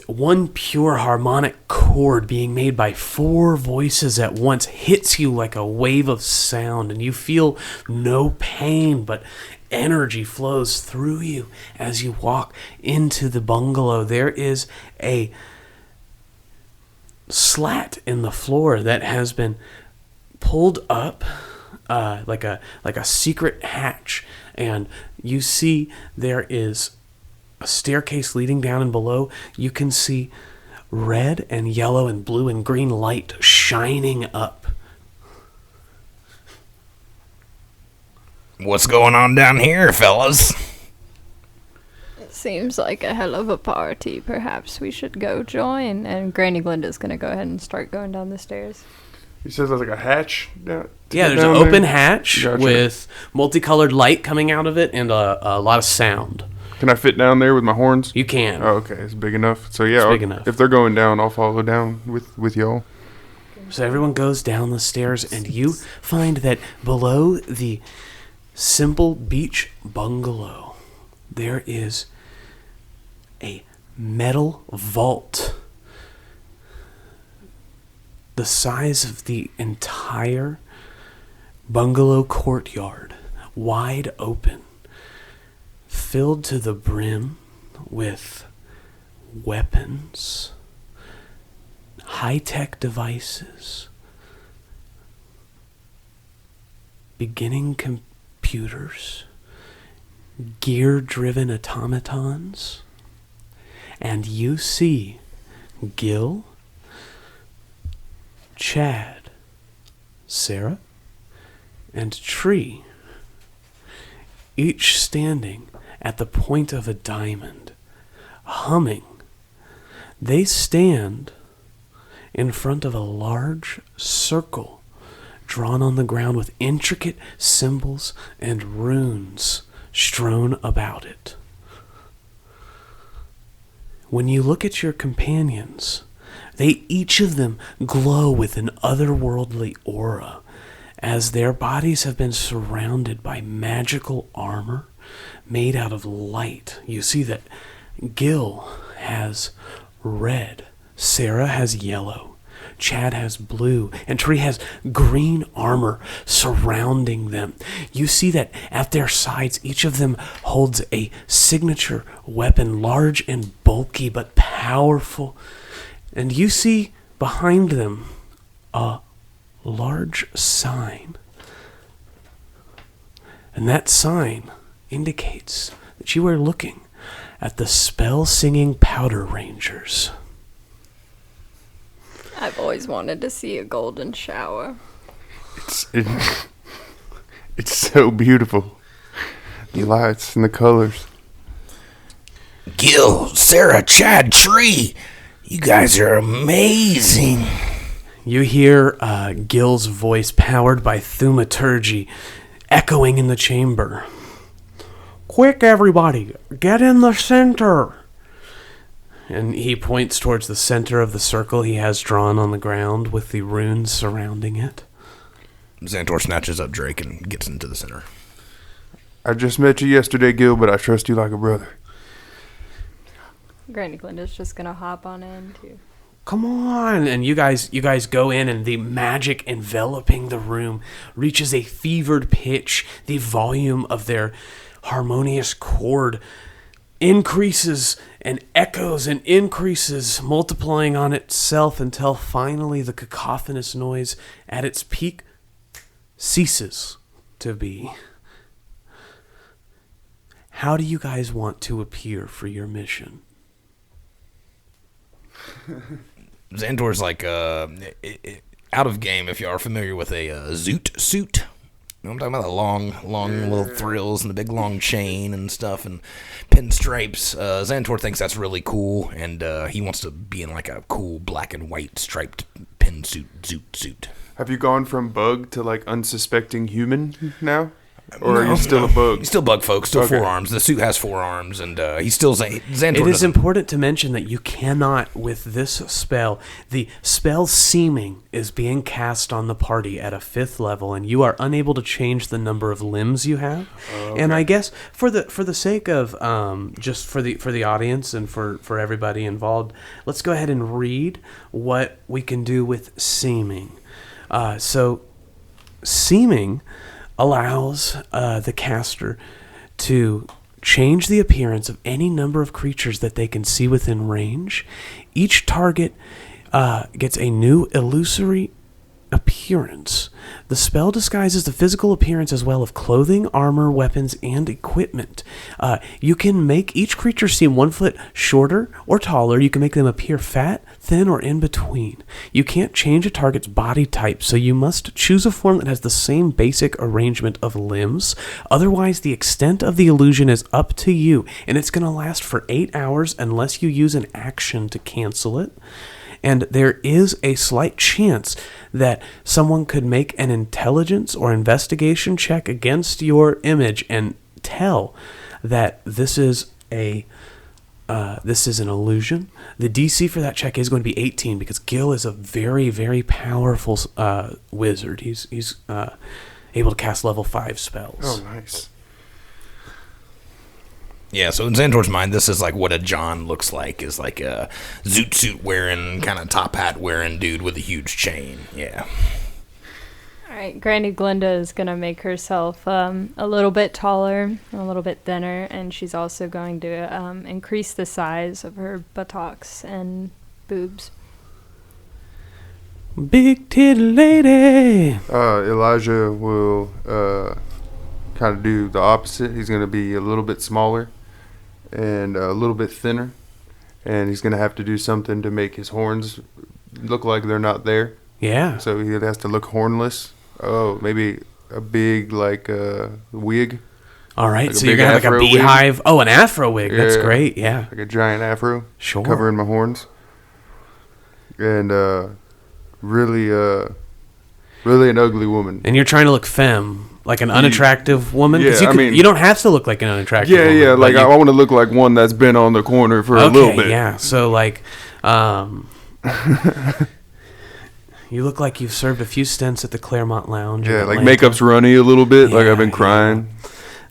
one pure harmonic chord being made by 4 voices at once hits you like a wave of sound, and you feel no pain, but energy flows through you as you walk into the bungalow. There is a slat in the floor that has been pulled up like a secret hatch, and you see there is a staircase leading down, and below you can see red and yellow and blue and green light shining up. What's going on down here, fellas? It seems like a hell of a party. Perhaps we should go join. And Granny Glinda's going to go ahead and start going down the stairs. He says there's like a hatch. Yeah, there's an open hatch with multicolored light coming out of it and a lot of sound. Can I fit down there with my horns? You can. Oh, okay. It's big enough. So yeah, big enough. If they're going down, I'll follow down with y'all. So everyone goes down the stairs, and you find that below the simple beach bungalow, there is a metal vault the size of the entire bungalow courtyard, wide open, filled to the brim with weapons, high-tech devices, beginning computers, gear-driven automatons, and you see Gil, Chad, Sarah, and Tree, each standing at the point of a diamond, humming. They stand in front of a large circle drawn on the ground with intricate symbols and runes strewn about it. When you look at your companions, they each of them glow with an otherworldly aura, as their bodies have been surrounded by magical armor made out of light. You see that Gil has red, Sarah has yellow, Chad has blue, and Tree has green armor surrounding them. You see that at their sides, each of them holds a signature weapon, large and bulky but powerful. And you see behind them a large sign. And that sign indicates that you are looking at the spell-singing Powder Rangers. I've always wanted to see a golden shower. It's so beautiful. The lights and the colors. Gil, Sarah, Chad, Tree, you guys are amazing. You hear Gil's voice, powered by thaumaturgy, echoing in the chamber. Quick, everybody, get in the center. And he points towards the center of the circle he has drawn on the ground with the runes surrounding it. Xantor snatches up Drake and gets into the center. I just met you yesterday, Gil, but I trust you like a brother. Granny Glinda's just gonna hop on in too. Come on. And you guys go in, and the magic enveloping the room reaches a fevered pitch. The volume of their harmonious chord increases and echoes and increases, multiplying on itself until finally the cacophonous noise at its peak ceases to be. How do you guys want to appear for your mission? Xantor's like out of game if you are familiar with a zoot suit. You know, I'm talking about the long little thrills and the big long chain and stuff and pinstripes. Xantor thinks that's really cool, and he wants to be in like a cool black and white striped pin zoot suit. Have you gone from bug to like unsuspecting human now? Or are you still a bug? He's still bug folk, still Okay. 4 arms. The suit has 4 arms, and he's still Xantor. It is important to mention that you cannot, with this spell, the spell Seeming is being cast on the party at a 5th level, and you are unable to change the number of limbs you have. Okay. And I guess for the sake of just for the audience and for everybody involved, let's go ahead and read what we can do with Seeming. So Seeming allows the caster to change the appearance of any number of creatures that they can see within range. Each target gets a new illusory appearance. The spell disguises the physical appearance as well of clothing, armor, weapons, and equipment. You can make each creature seem 1 foot shorter or taller. You can make them appear fat, thin, or in between. You can't change a target's body type, so you must choose a form that has the same basic arrangement of limbs. Otherwise, the extent of the illusion is up to you, and it's going to last for 8 hours unless you use an action to cancel it. And there is a slight chance that someone could make an intelligence or investigation check against your image and tell that this is an illusion. The DC for that check is going to be 18 because Gil is a very, very powerful wizard. He's able to cast level 5 spells. Oh, nice. Yeah, so in Xantor's mind, this is like what a John looks like, is like a zoot suit wearing, kind of top hat wearing dude with a huge chain. Yeah. All right, Granny Glinda is going to make herself a little bit taller, a little bit thinner, and she's also going to increase the size of her buttocks and boobs. Big titty lady. Elijah will kind of do the opposite. He's going to be a little bit smaller and a little bit thinner, and he's going to have to do something to make his horns look like they're not there. Yeah. So he has to look hornless. Oh, maybe a big wig. All right, like so you're gonna have like a beehive. Wig. Oh, an afro wig. That's great. Yeah. Like a giant afro. Sure. Covering my horns. And really an ugly woman. And you're trying to look femme, like an unattractive woman. Yeah, you don't have to look like an unattractive. Yeah, woman, yeah. Like I want to look like one that's been on the corner for a little bit. Yeah. So like, you look like you've served a few stints at the Claremont Lounge. Yeah, like makeup's runny a little bit. Like I've been crying.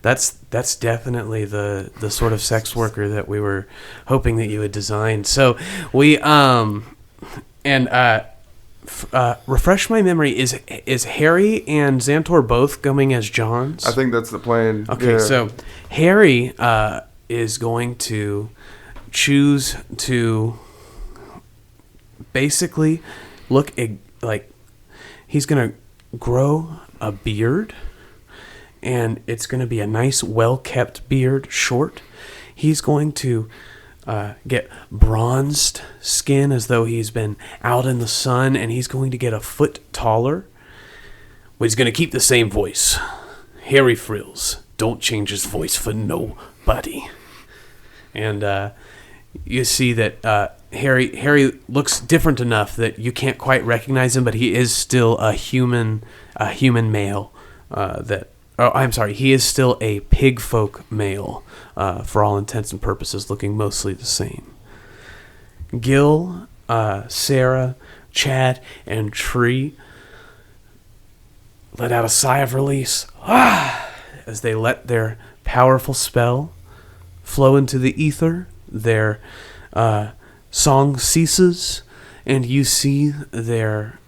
That's definitely the sort of sex worker that we were hoping that you would design. So we refresh my memory. Is Harry and Xantor both going as Jawns? I think that's the plan. Okay, so Harry is going to choose to basically look like he's going to grow a beard, and it's going to be a nice, well-kept beard, short. He's going to get bronzed skin as though he's been out in the sun, and he's going to get a foot taller. But he's going to keep the same voice. Harry Frills. Don't change his voice for nobody. And you see that Harry looks different enough that you can't quite recognize him, but he is still a human male. He is still a pig folk male, for all intents and purposes, looking mostly the same. Gil, Sarah, Chad, and Tree let out a sigh of release as they let their powerful spell flow into the ether. Their song ceases, and you see their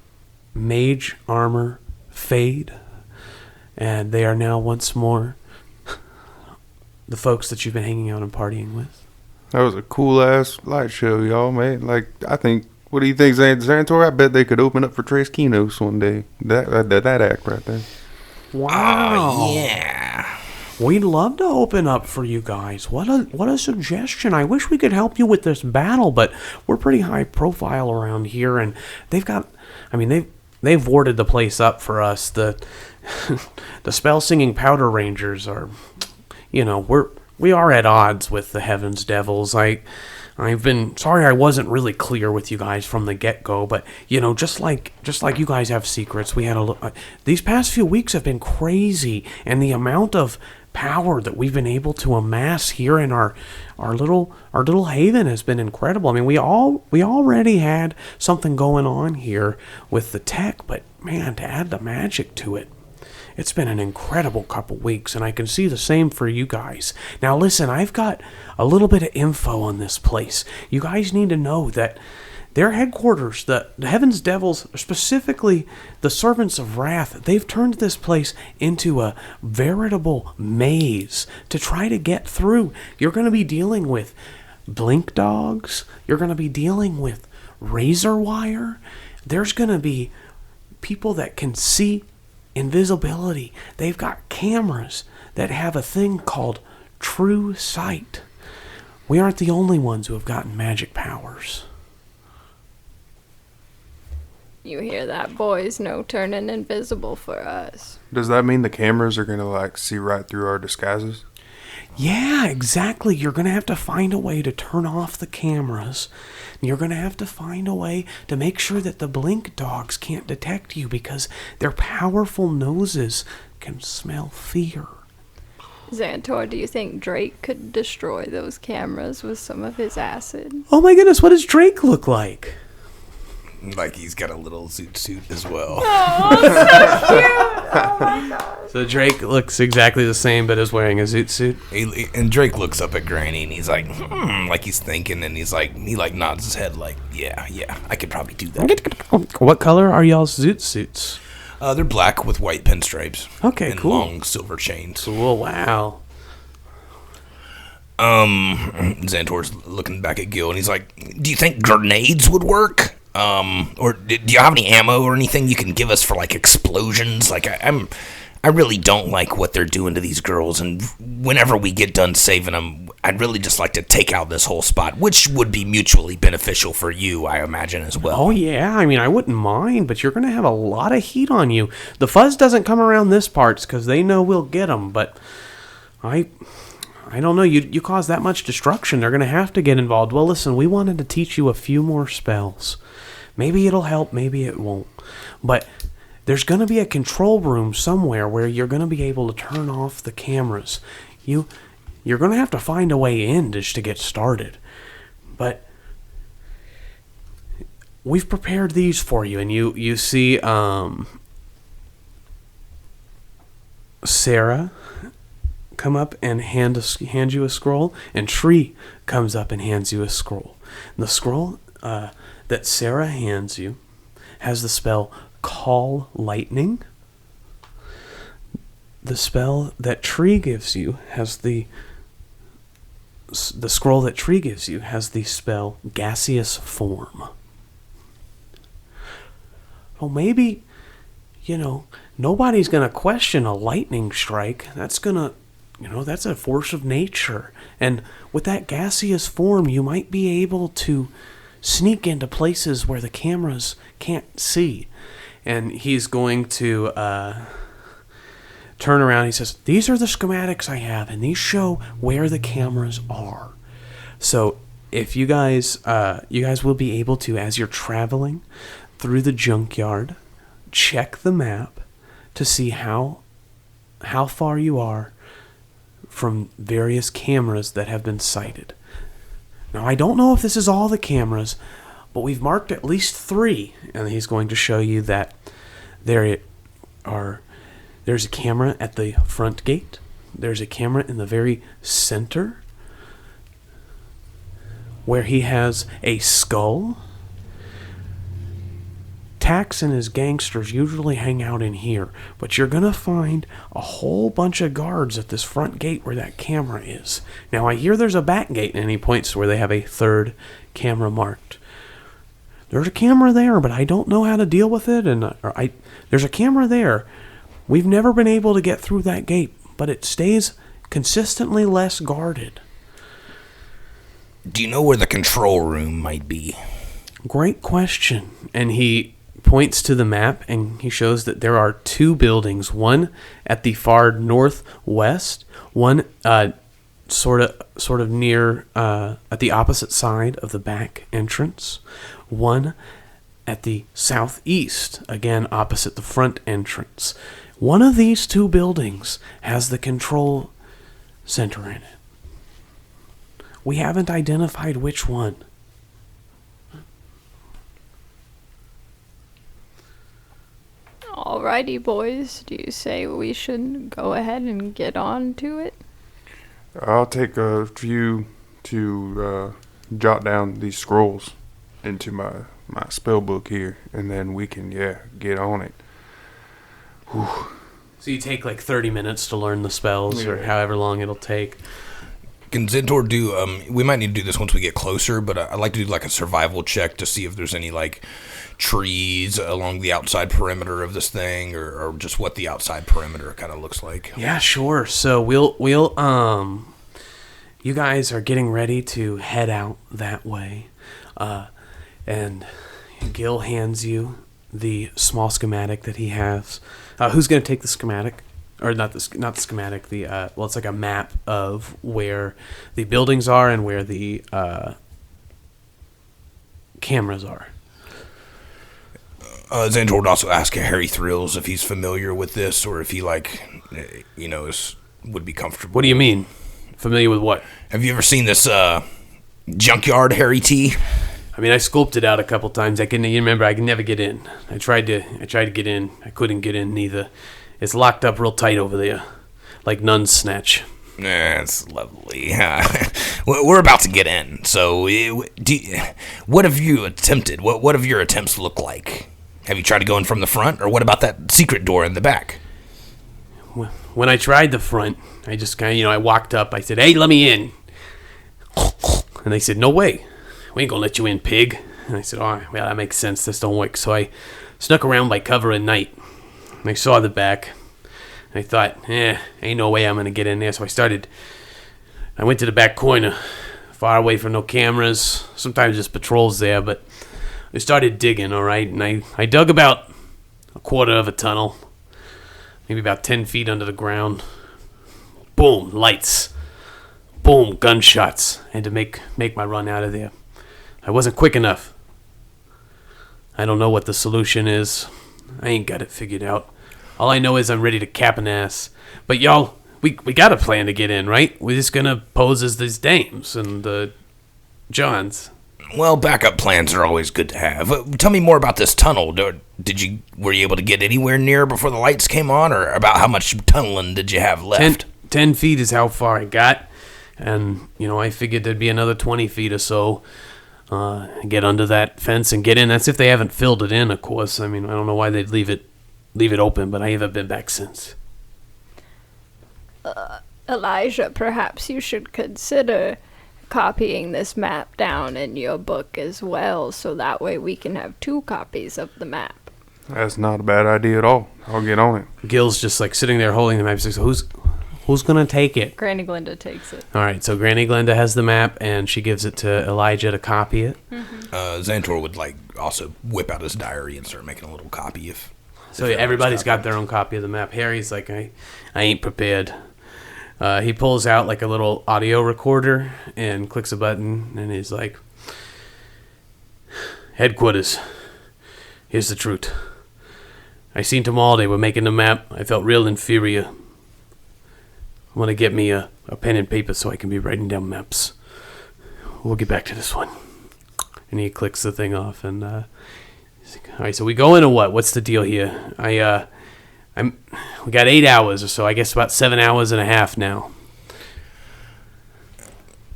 mage armor fade, and they are now once more the folks that you've been hanging out and partying with. That was a cool ass light show, y'all, man. Like, I think, what do you think, Xantor? I bet they could open up for Trace Kinos one day. That act right there. Wow. Yeah. We'd love to open up for you guys. What a suggestion. I wish we could help you with this battle, but we're pretty high profile around here, and they've warded the place up for us. The spell singing Powder Rangers are, we are at odds with the Heavens Devils. I've been sorry I wasn't really clear with you guys from the get-go, but just like you guys have secrets, we had these past few weeks have been crazy, and the amount of power that we've been able to amass here in our little haven has been incredible. I mean, we already had something going on here with the tech, but man, to add the magic to it, it's been an incredible couple weeks, and I can see the same for you guys. Now listen, I've got a little bit of info on this place. You guys need to know that their headquarters, the Heavens Devils, specifically the Servants of Wrath, they've turned this place into a veritable maze to try to get through. You're going to be dealing with blink dogs. You're going to be dealing with razor wire. There's going to be people that can see invisibility. They've got cameras that have a thing called true sight. We aren't the only ones who have gotten magic powers. You hear that, boys? No turning invisible for us. Does that mean the cameras are going to, see right through our disguises? Yeah, exactly. You're going to have to find a way to turn off the cameras. You're going to have to find a way to make sure that the blink dogs can't detect you because their powerful noses can smell fear. Xantor, do you think Drake could destroy those cameras with some of his acid? Oh my goodness, what does Drake look like? Like he's got a little zoot suit as well. Oh, so cute! Oh my gosh. So Drake looks exactly the same, but is wearing a zoot suit. And Drake looks up at Granny and he's like, like he's thinking, and he nods his head like, yeah, I could probably do that. What color are y'all's zoot suits? They're black with white pinstripes. Okay, and cool. long silver chains. Cool, wow. Xantor's looking back at Gil and he's like, do you think grenades would work? Or do you have any ammo or anything you can give us for like explosions? Like I really don't like what they're doing to these girls, and whenever we get done saving them, I'd really just like to take out this whole spot, which would be mutually beneficial for you, I imagine, as well. Oh, yeah, I mean, I wouldn't mind, but you're going to have a lot of heat on you. The fuzz doesn't come around this parts because they know we'll get them, but I don't know, you cause that much destruction, they're going to have to get involved. Well, listen, we wanted to teach you a few more spells. Maybe it'll help, maybe it won't, but there's going to be a control room somewhere where you're going to be able to turn off the cameras. You're going to have to find a way in just to get started. But we've prepared these for you, and you see Sarah come up and hand you a scroll, and Tree comes up and hands you a scroll. And the scroll that Sarah hands you has the spell Call Lightning. The spell that Tree gives you has the scroll that Tree gives you has the spell Gaseous Form. Well, maybe, nobody's going to question a lightning strike. That's going to, that's a force of nature. And with that gaseous form, you might be able to sneak into places where the cameras can't see. And he's going to turn around. He says, these are the schematics I have, and these show where the cameras are. So if you guys will be able to, as you're traveling through the junkyard, check the map to see how far you are from various cameras that have been sighted. Now, I don't know if this is all the cameras, but we've marked at least 3, and he's going to show you that there's a camera at the front gate, there's a camera in the very center, where he has a skull. Tax and his gangsters usually hang out in here, but you're going to find a whole bunch of guards at this front gate where that camera is. Now, I hear there's a back gate, and he points to where they have a 3rd camera marked. There's a camera there, but I don't know how to deal with it, there's a camera there. We've never been able to get through that gate, but it stays consistently less guarded. Do you know where the control room might be? Great question. And he points to the map, and he shows that there are 2 buildings, one at the far northwest, one sort of near at the opposite side of the back entrance, one at the southeast, again opposite the front entrance. One of these 2 buildings has the control center in it. We haven't identified which one. Alrighty, boys. Do you say we should go ahead and get on to it? I'll take a few to jot down these scrolls into my spell book here, and then we can, get on it. Whew. So you take like 30 minutes to learn the spells, or however long it'll take. Can Zentor do, we might need to do this once we get closer, but I'd like to do like a survival check to see if there's any like trees along the outside perimeter of this thing, or just what the outside perimeter kind of looks like. Yeah, sure. So we'll you guys are getting ready to head out that way, and Gil hands you the small schematic that he has. Who's going to take the schematic? Or not the schematic. It's like a map of where the buildings are and where the cameras are. Xandor would also ask Harry Thrills if he's familiar with this, or if he would be comfortable. What do you mean? Familiar with what? Have you ever seen this junkyard, Harry T? I mean, I scoped it out a couple times. You remember, I could never get in. I tried to get in. I couldn't get in neither. It's locked up real tight over there, like nun's snatch. That's lovely. We're about to get in. So, what have you attempted? What have your attempts look like? Have you tried to go in from the front, or what about that secret door in the back? When I tried the front, I just kind of, I walked up. I said, "Hey, let me in." And they said, "No way. We ain't gonna let you in, pig." And I said, "Oh, well, that makes sense. This don't work." So I snuck around by cover at night. And I saw the back. I thought, ain't no way I'm going to get in there. So I went to the back corner, far away from no cameras. Sometimes just patrols there, but I started digging, all right? And I dug about a quarter of a tunnel, maybe about 10 feet under the ground. Boom, lights. Boom, gunshots. I had to make my run out of there. I wasn't quick enough. I don't know what the solution is. I ain't got it figured out. All I know is I'm ready to cap an ass. But y'all, we got a plan to get in, right? We're just gonna pose as these dames and the jawns. Well, backup plans are always good to have. Tell me more about this tunnel. Were you able to get anywhere near before the lights came on, or about how much tunneling did you have left? 10 feet is how far I got, and I figured there'd be another 20 feet or so. Get under that fence and get in. That's if they haven't filled it in, of course. I mean, I don't know why they'd leave it open, but I haven't been back since. Elijah, perhaps you should consider copying this map down in your book as well, so that way we can have 2 copies of the map. That's not a bad idea at all. I'll get on it. Gil's just like sitting there holding the map. He's like, who's gonna take it? Granny Glinda takes it. All right, so Granny Glinda has the map, and she gives it to Elijah to copy it. Xantor would also whip out his diary and start making a little copy So everybody's got their own copy of the map. Harry's like, I ain't prepared. He pulls out like a little audio recorder and clicks a button, and he's like, "Headquarters, here's the truth. I seen them all. They were making the map. I felt real inferior. I want to get me a pen and paper so I can be writing down maps. We'll get back to this one." And he clicks the thing off, and he's like, "All right, so we go in or what? What's the deal here? We got 8 hours or so. I guess about 7 hours and a half now."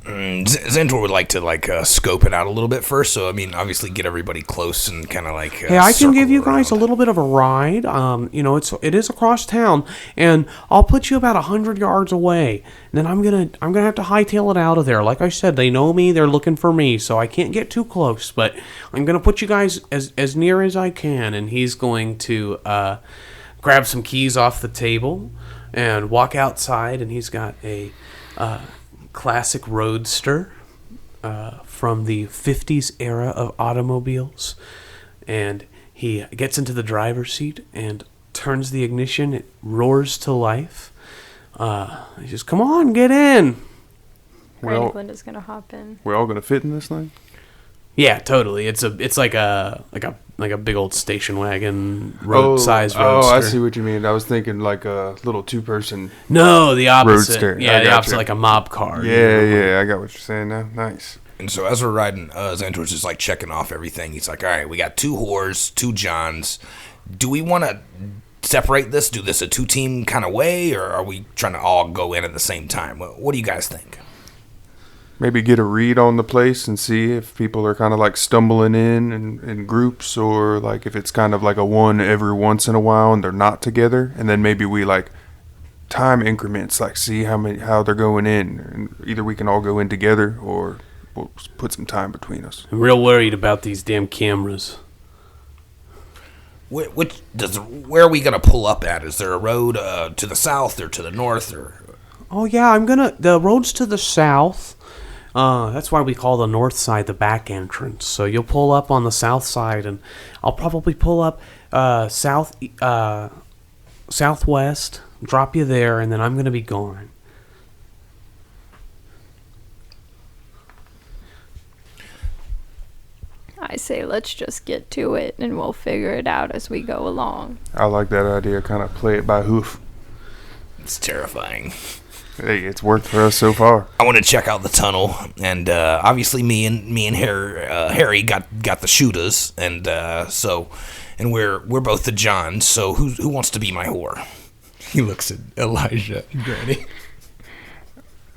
Xantor would like to scope it out a little bit first. So I mean, obviously, get everybody close and kind of like. Hey, I can give you guys a little bit of a ride. It is across town, and I'll put you about 100 yards away. And then I'm gonna have to hightail it out of there. Like I said, they know me. They're looking for me, so I can't get too close. But I'm gonna put you guys as near as I can. And he's going to grab some keys off the table and walk outside. And he's got a classic roadster from the 50s era of automobiles, and he gets into the driver's seat and turns the ignition. It roars to life. He says, "Come on, get in." Granny Glinda's gonna hop in. We're all gonna fit in this thing? Yeah, totally. It's like a big old station wagon size roadster. Oh, I see what you mean. I was thinking like a little 2-person. No, the opposite. Roadster. Yeah, the opposite, like a mob car. Yeah, I got what you're saying now. Nice. And so as we're riding, Xantor's just checking off everything. He's like, "All right, we got 2 whores, 2 Johns. Do we want to separate this? Do this a 2-team kind of way, or are we trying to all go in at the same time? What do you guys think?" Maybe get a read on the place and see if people are kind of stumbling in groups, or if it's kind of like a one every once in a while and they're not together, and then maybe we time increments, see how they're going in, and either we can all go in together or we'll put some time between us. I'm real worried about these damn cameras. Where are we gonna pull up at? Is there a road to the south or to the north or? Oh yeah, the road's to the south. That's why we call the north side the back entrance. So you'll pull up on the south side, and I'll probably pull up southwest, drop you there, and then I'm going to be gone. I say let's just get to it, and we'll figure it out as we go along. I like that idea. Kind of play it by hoof. It's terrifying. Hey, it's worked for us so far. I want to check out the tunnel, and obviously me and Harry got the shooters, and we're both the Johns. So who wants to be my whore? He looks at Elijah and Granny.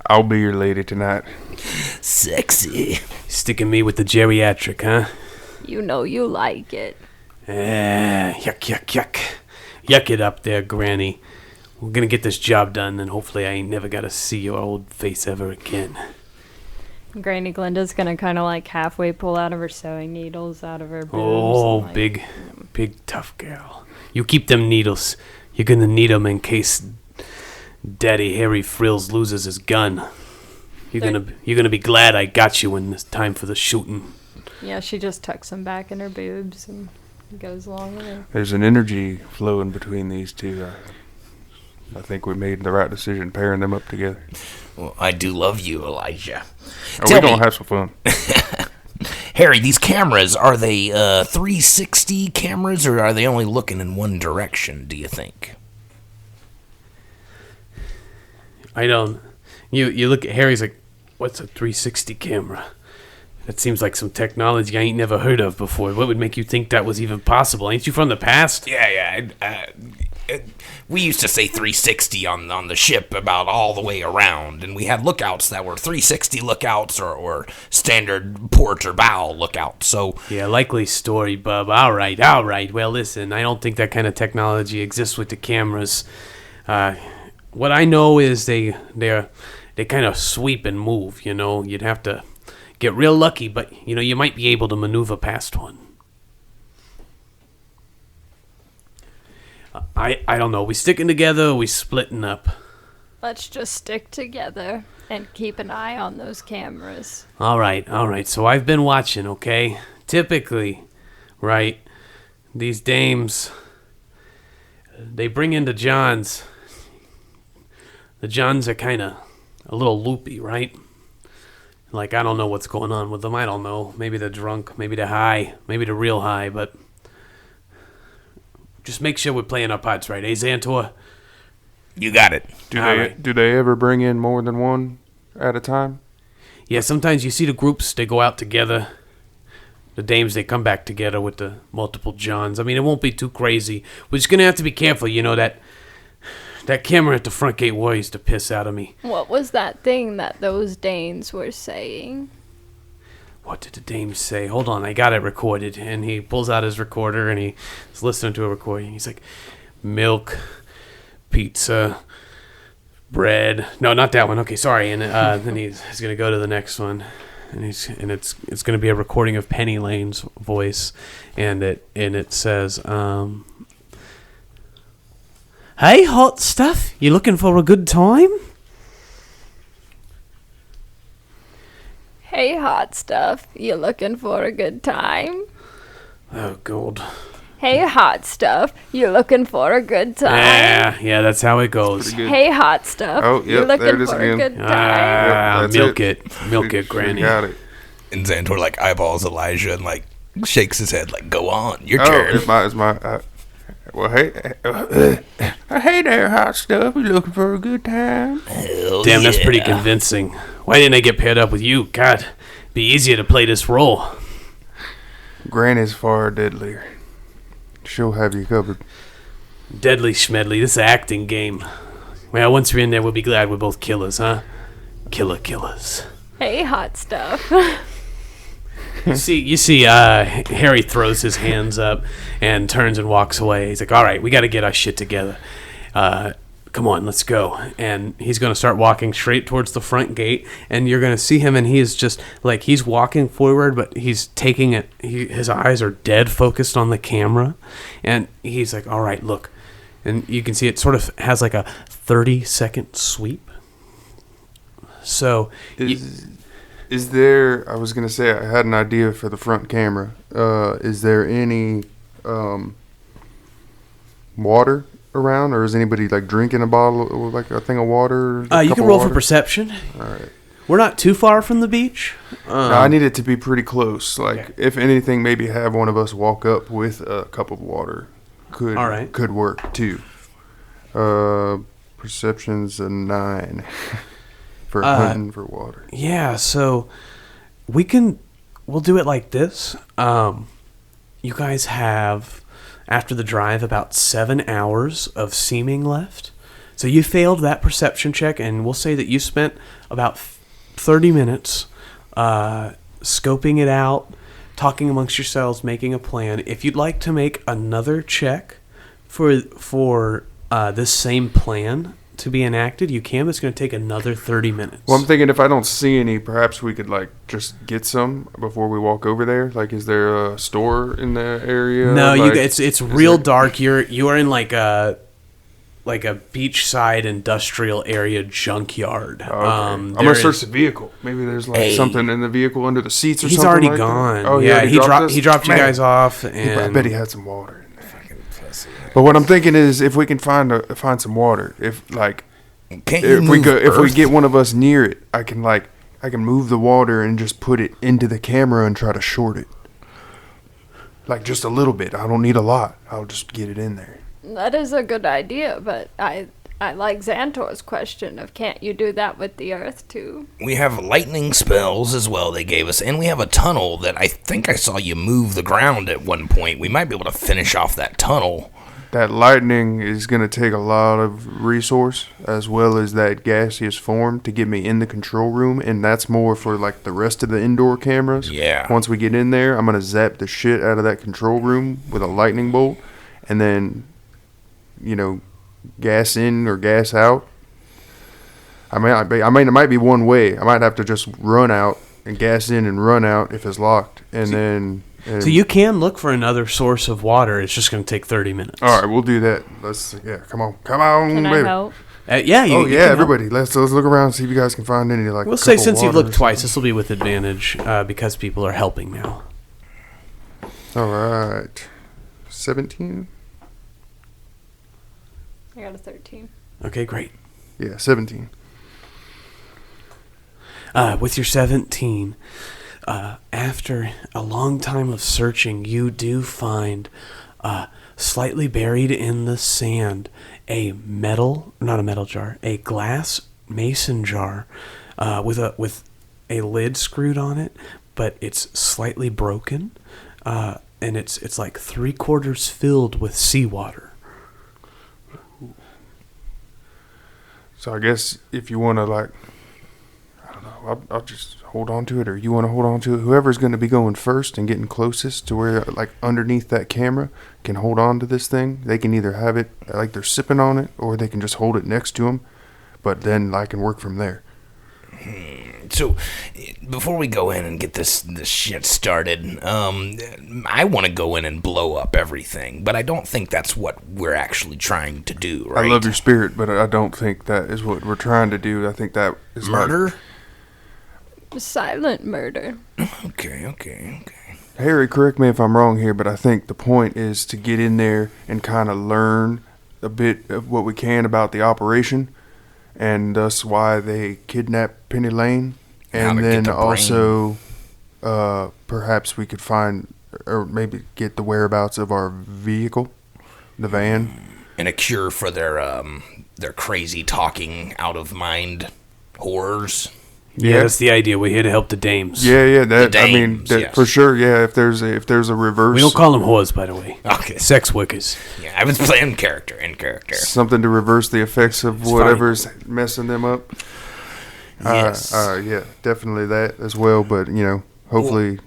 I'll be your lady tonight. Sexy. Sticking me with the geriatric, huh? You know you like it. Yuck, yuck, yuck. Yuck it up there, Granny. We're gonna get this job done, and hopefully I ain't never gotta see your old face ever again. Granny Glinda's gonna kind of like halfway pull out of her sewing needles out of her boobs. Oh, and, like, big tough gal. You keep them needles. You're gonna need them in case Daddy Harry Frills loses his gun. You're gonna be glad I got you when it's time for the shooting. Yeah, she just tucks them back in her boobs and goes along with it. There's an energy flowing between these two. I think we made the right decision pairing them up together. Well, I do love you, Elijah. We're going to have some fun. Harry, these cameras, are they 360 cameras, or are they only looking in one direction, do you think? I don't... You look at Harry's like, what's a 360 camera? That seems like some technology I ain't never heard of before. What would make you think that was even possible? Ain't you from the past? Yeah. We used to say 360 on the ship about all the way around, and we had lookouts that were 360 lookouts or standard port or bow lookouts. So Yeah, likely story, bub. All right. Well, listen, I don't think that kind of technology exists with the cameras. What I know is they kind of sweep and move, you know. You'd have to get real lucky, but, you know, you might be able to maneuver past one. I don't know. We sticking together or we splitting up? Let's just stick together and keep an eye on those cameras. All right. So I've been watching, okay? Typically, right, these dames, they bring in the jawns. The jawns are kind of a little loopy, right? Like, I don't know what's going on with them. I don't know. Maybe they're drunk. Maybe they're high. Maybe they're real high, but just make sure we're playing our parts right, eh, Xantor? you got it. Do they ever bring in more than one at a time? Yeah, sometimes you see the groups, they go out together. The dames, they come back together with the multiple Johns. I mean, it won't be too crazy. We're just going to have to be careful, you know, that camera at the front gate worries the piss out of me. What was that thing that those Danes were saying? What did the dames say? Hold on, I got it recorded. And he pulls out his recorder and he's listening to a recording. He's like, milk, pizza, bread. No, not that one. Okay, sorry. And then he's going to go to the next one. And it's going to be a recording of Penny Lane's voice. And it says, hey, hot stuff, you looking for a good time? Hey, hot stuff, you looking for a good time? Oh, God. Hey, hot stuff, you looking for a good time? Yeah, that's how it goes. Hey, hot stuff, Oh, you yep, there it looking is for again. a good time? That's Milk it. it, Granny. Got it. And Xantor like eyeballs Elijah and like shakes his head like, go on, your Oh, turn. it's my. Well, hey, hey there, hot stuff. You looking for a good time? Hell Damn, that's pretty yeah. convincing. Why didn't I get paired up with you? God, be easier to play this role. Granny's far deadlier. She'll have you covered. Deadly Schmedley, this is an acting game. Well, once we're in there, we'll be glad we're both killers, huh? Killers. Hey, hot stuff. You see, Harry throws his hands up and turns and walks away. He's like, all right, we got to get our shit together. Come on, let's go. And he's going to start walking straight towards the front gate, and you're going to see him, and he is just, like, he's walking forward, but he's taking it, his eyes are dead focused on the camera, and he's like, all right, look. And you can see it sort of has, like, a 30-second sweep. So... Is there, I was going to say, I had an idea for the front camera. Is there any water around, or is anybody like drinking a bottle, like a thing of water? You can roll for perception. All right. We're not too far from the beach. No, I need it to be pretty close. Like, okay. if anything, maybe have one of us walk up with a cup of water. All right. Could work too. Perception's a 9 for hunting for water. Yeah, so we'll do it like this. You guys have, after the drive, about 7 hours of seeming left. So you failed that perception check, and we'll say that you spent about 30 minutes scoping it out, talking amongst yourselves, making a plan. If you'd like to make another check for this same plan to be enacted, you can, but it's going to take another 30 minutes. Well, I'm thinking if I don't see any, perhaps we could like just get some before we walk over there. Like, is there a store in the area? No, like, it's real dark. You are in like a beachside industrial area junkyard. Okay. I'm gonna search the vehicle. Maybe there's like something in the vehicle under the seats or he's something. already like gone. That. Oh yeah, he dropped you Man. guys off, I and bet he had some water in there. But what I'm thinking is, if we can find some water, if we get one of us near it, I can move the water and just put it into the camera and try to short it. Like just a little bit. I don't need a lot. I'll just get it in there. That is a good idea, but I like Xantor's question of can't you do that with the earth too? We have lightning spells as well they gave us, and we have a tunnel that I think I saw you move the ground at one point. We might be able to finish off that tunnel. That lightning is going to take a lot of resource, as well as that gaseous form to get me in the control room, and that's more for like the rest of the indoor cameras. Yeah. Once we get in there, I'm going to zap the shit out of that control room with a lightning bolt, and then, gas in or gas out. It might be one way. I might have to just run out and gas in and run out if it's locked, and so you can look for another source of water. It's just going to take 30 minutes. All right, we'll do that. Come on, Can baby. I help? Yeah, you can everybody. help. Let's look around and see if you guys can find any like. We'll say couple since you've water looked or twice, this will be with advantage because people are helping now. something. All right, 17. I got a 13. Okay, great. Yeah, 17. With your 17, after a long time of searching, you do find, slightly buried in the sand, a glass mason jar, with a lid screwed on it, but it's slightly broken, and it's like 3/4 filled with seawater. So I guess if you want to I don't know, I'll just hold on to it, or you want to hold on to it. Whoever's going to be going first and getting closest to where, like, underneath that camera can hold on to this thing. They can either have it like they're sipping on it, or they can just hold it next to them. But then I can work from there. So, before we go in and get this shit started, I want to go in and blow up everything, but I don't think that's what we're actually trying to do, right? I love your spirit, but I don't think that is what we're trying to do. I think that is Murder? Silent murder. Okay. Harry, correct me if I'm wrong here, but I think the point is to get in there and kind of learn a bit of what we can about the operation, and thus why they kidnapped Penny Lane. And then also, perhaps we could find, or maybe get the whereabouts of our vehicle, the van. And a cure for their crazy talking out of mind horrors. Yeah, that's the idea. We're here to help the dames. Yeah, that, dames, I mean, that, yes. for sure, yeah, if there's a reverse. We don't call them whores, by the way. Okay. Sex wickers. Yeah, I was playing in character. Something to reverse the effects of whatever's messing them up. Yes. Yeah, definitely that as well, but, hopefully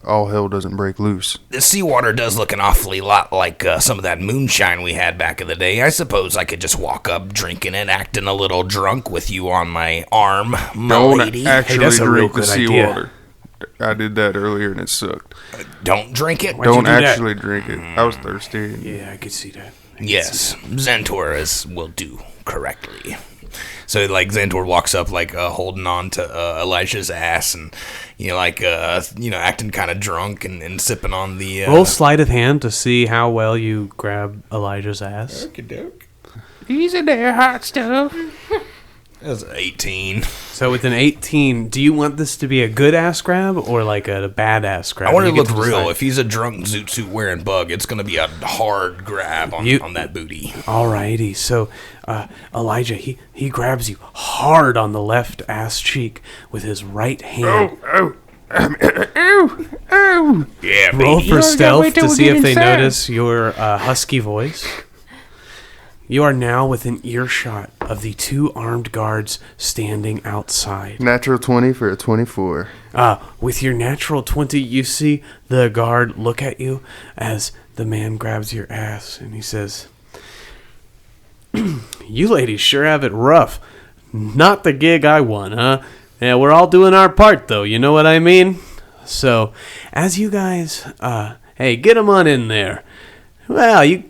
all hell doesn't break loose. The seawater does look an awfully lot like some of that moonshine we had back in the day. I suppose I could just walk up drinking it, acting a little drunk with you on my arm, Don't lady. actually that's a real drink the good idea. seawater. I did that earlier and it sucked. Don't drink it. Why'd you Don't do that? actually drink it. I was thirsty. Yeah, I could see that. Yes, Xantor will do correctly. So, like, Xantor walks up, like, holding on to Elijah's ass and, acting kind of drunk and sipping on the... Roll sleight of hand to see how well you grab Elijah's ass. Easy there, hot stuff. That was 18. So with an 18, do you want this to be a good ass grab or like a bad ass grab? I want it to You look get real. decide. If he's a drunk zoot suit wearing bug, it's going to be a hard grab on that booty. Alrighty, so Elijah, he grabs you hard on the left ass cheek with his right hand. Yeah, Roll baby. for stealth to see if they notice your husky voice. You are now within earshot of the 2 armed guards standing outside. Natural 20 for a 24. With your natural 20, you see the guard look at you as the man grabs your ass and he says, "You ladies sure have it rough. Not the gig I won, huh? Yeah, we're all doing our part, though, you know what I mean?" So, as you guys, hey, get him on in there. Well, you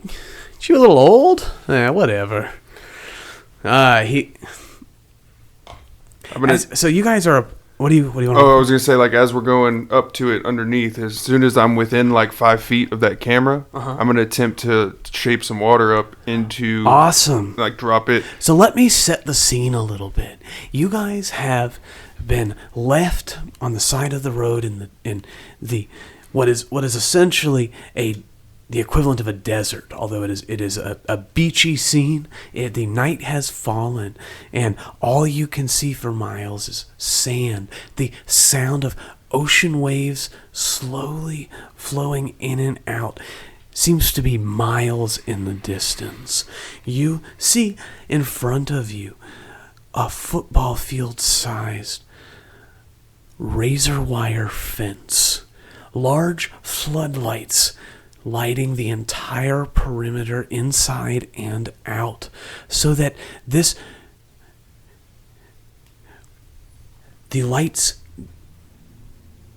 a little old? Whatever. So you guys are, what do you want? Oh, I was going to say, like, as we're going up to it underneath, as soon as I'm within, like, 5 feet of that camera, I'm going to attempt to shape some water up into... Awesome. Like, drop it. So let me set the scene a little bit. You guys have been left on the side of the road in the what is essentially the equivalent of a desert, although it is a beachy scene. The night has fallen, and all you can see for miles is sand. The sound of ocean waves slowly flowing in and out seems to be miles in the distance. You see in front of you a football field-sized razor wire fence, large floodlights lighting the entire perimeter inside and out, so that the lights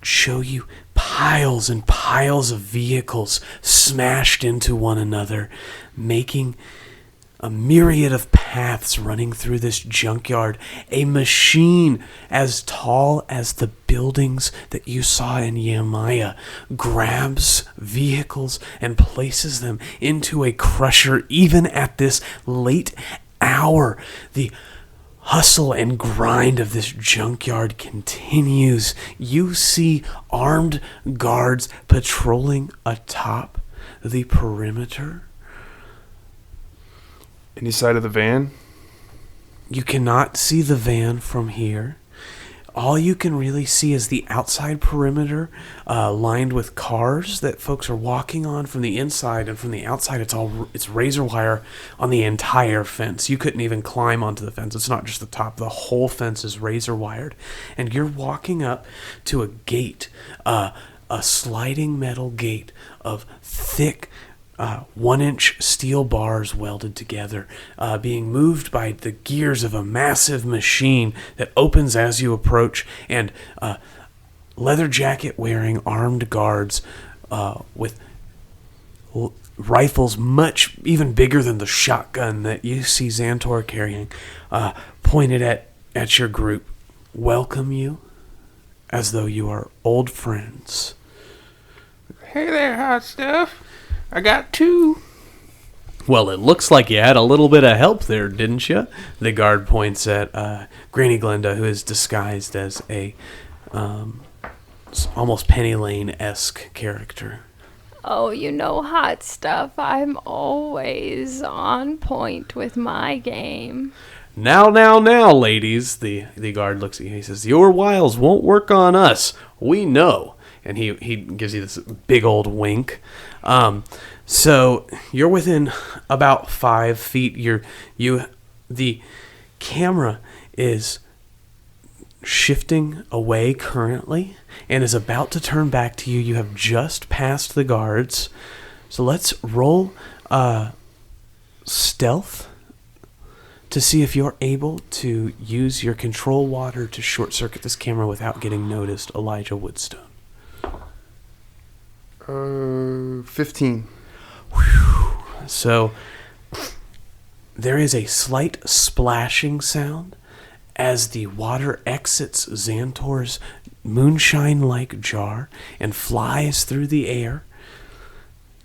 show you piles and piles of vehicles smashed into one another, making a myriad of paths running through this junkyard. A machine as tall as the buildings that you saw in Yamia grabs vehicles and places them into a crusher. Even at this late hour, the hustle and grind of this junkyard continues. You see armed guards patrolling atop the perimeter. Any side of the van? You cannot see the van from here. All you can really see is the outside perimeter lined with cars that folks are walking on from the inside, and from the outside it's razor wire on the entire fence. You couldn't even climb onto the fence. It's not just the top. The whole fence is razor wired. And you're walking up to a gate, a sliding metal gate of thick 1-inch steel bars welded together, being moved by the gears of a massive machine that opens as you approach, and leather jacket wearing armed guards with rifles much even bigger than the shotgun that you see Xantor carrying, pointed at your group, welcome you as though you are old friends. Hey there, hot stuff. I got 2. Well, it looks like you had a little bit of help there, didn't you? The guard points at Granny Glenda, who is disguised as a almost Penny Lane-esque character. Oh, hot stuff. I'm always on point with my game. Now, ladies. The guard looks at you. He says, "Your wiles won't work on us. We know." And he gives you this big old wink. So you're within about 5 feet. The camera is shifting away currently and is about to turn back to you. You have just passed the guards. So let's roll stealth to see if you're able to use your control water to short circuit this camera without getting noticed, Elijah Woodstone. 15. So there is a slight splashing sound as the water exits Xantor's moonshine-like jar and flies through the air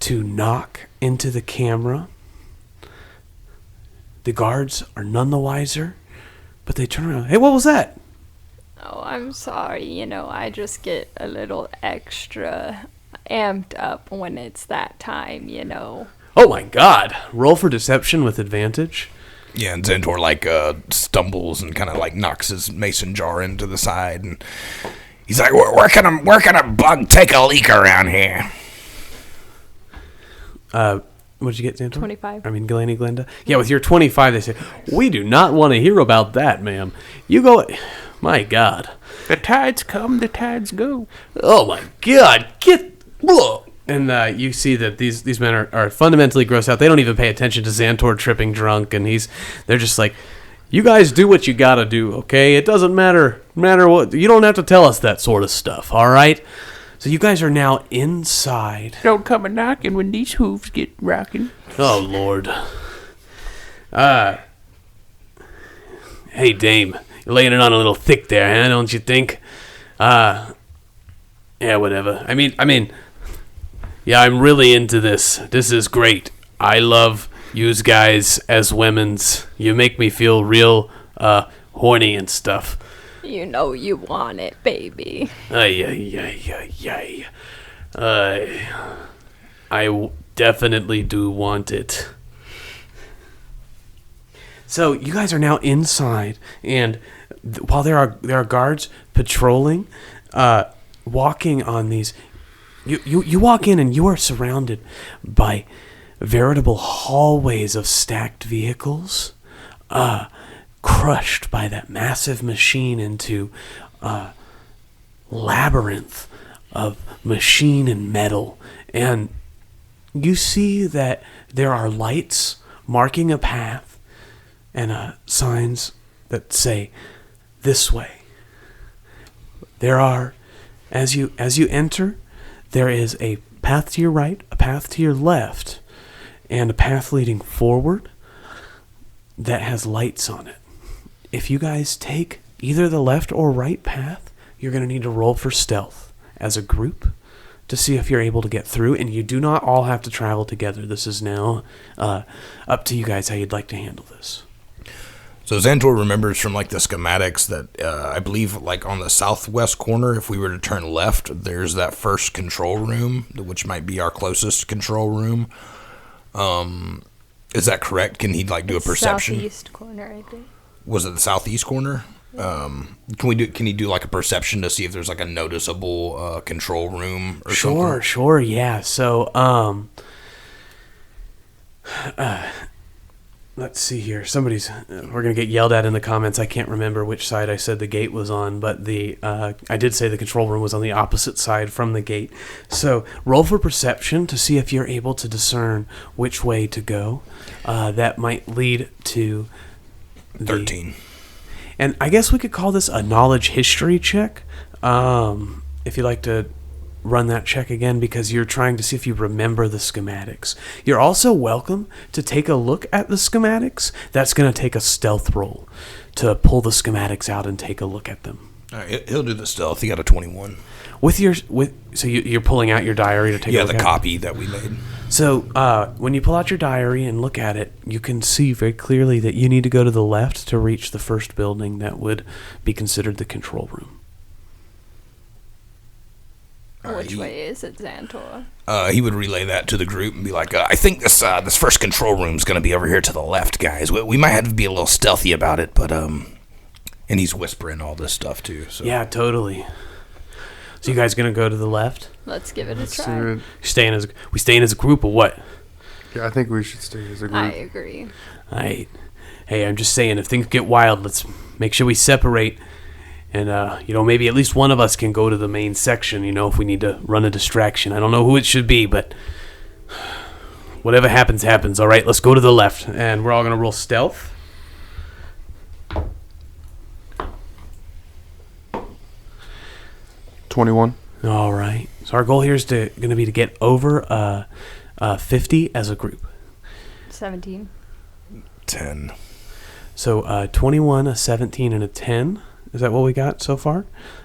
to knock into the camera. The guards are none the wiser, but they turn around. Hey, what was that? Oh, I'm sorry. I just get a little extra amped up when it's that time. Oh my God! Roll for deception with advantage. Yeah, and Xantor stumbles and kind of knocks his mason jar into the side, and he's like, "Where can a bug take a leak around here?" What'd you get, Xantor? 25. I mean, Glennie, Glenda. Yeah, with your 25, they say, we do not want to hear about that, ma'am. You go... My God. The tides come, the tides go. Oh, my God. Get... Whoa. And you see that these men are fundamentally grossed out. They don't even pay attention to Xantor tripping drunk, and they're just like, you guys do what you gotta do, okay? It doesn't matter what... You don't have to tell us that sort of stuff, all right? So you guys are now inside. Don't come a-knocking when these hooves get rocking. Oh, Lord. Hey, dame. You're laying it on a little thick there, huh? Don't you think? Yeah, whatever. I mean, yeah, I'm really into this. This is great. I love yous guys as women's. You make me feel real, horny and stuff. You know you want it, baby. I definitely do want it. So you guys are now inside, and while there are guards patrolling, walking on these, you walk in and you are surrounded by veritable hallways of stacked vehicles, crushed by that massive machine into a labyrinth of machine and metal. And you see that there are lights marking a path and signs that say, this way. There are, as you enter, there is a path to your right, a path to your left, and a path leading forward that has lights on it. If you guys take either the left or right path, you're going to need to roll for stealth as a group to see if you're able to get through, and you do not all have to travel together. This is now up to you guys how you'd like to handle this. So Xantor remembers from like the schematics that I believe like on the southwest corner, if we were to turn left, there's that first control room, which might be our closest control room. Is that correct? Can he like do a perception? Southeast corner, I think. Was it the southeast corner? Can he do like a perception to see if there's like a noticeable control room or something? Sure, yeah. So let's see here. We're gonna get yelled at in the comments. I can't remember which side I said the gate was on, but I did say the control room was on the opposite side from the gate. So roll for perception to see if you're able to discern which way to go. That might lead to 13. And I guess we could call this a knowledge history check. If you'd like to run that check again, because you're trying to see if you remember the schematics. You're also welcome to take a look at the schematics. That's going to take a stealth roll to pull the schematics out and take a look at them. All right, he'll do the stealth. He got a 21. So you're pulling out your diary to take a look at it? Yeah, the copy that we made. So when you pull out your diary and look at it, you can see very clearly that you need to go to the left to reach the first building that would be considered the control room. Which way is it, Xantor? He would relay that to the group and be like, I think this first control room is going to be over here to the left, guys. We might have to be a little stealthy about it, but and he's whispering all this stuff too. So. Yeah, totally. So you guys going to go to the left? Let's give it a try. We staying as a group or what? Yeah, I think we should stay as a group. I agree. All right. Hey, I'm just saying, if things get wild, let's make sure we separate. And, maybe at least one of us can go to the main section, if we need to run a distraction. I don't know who it should be, but whatever happens, happens. All right, let's go to the left. And we're all going to roll stealth. $21. All right. So our goal here is going to be to get over 50 as a group. 17. 10. So 21, a 17, and a 10. Is that what we got so far?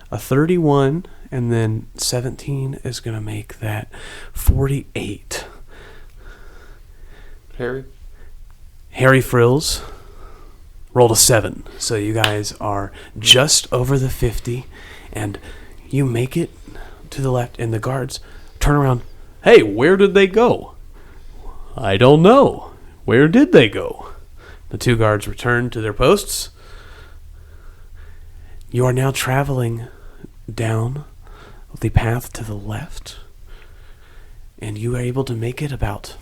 A 31, and then 17 is going to make that 48. Harry Frills rolled a 7. So you guys are just over the 50, and you make it to the left, and the guards turn around. Hey, where did they go? I don't know. Where did they go? The two guards return to their posts. You are now traveling down the path to the left, and you are able to make it about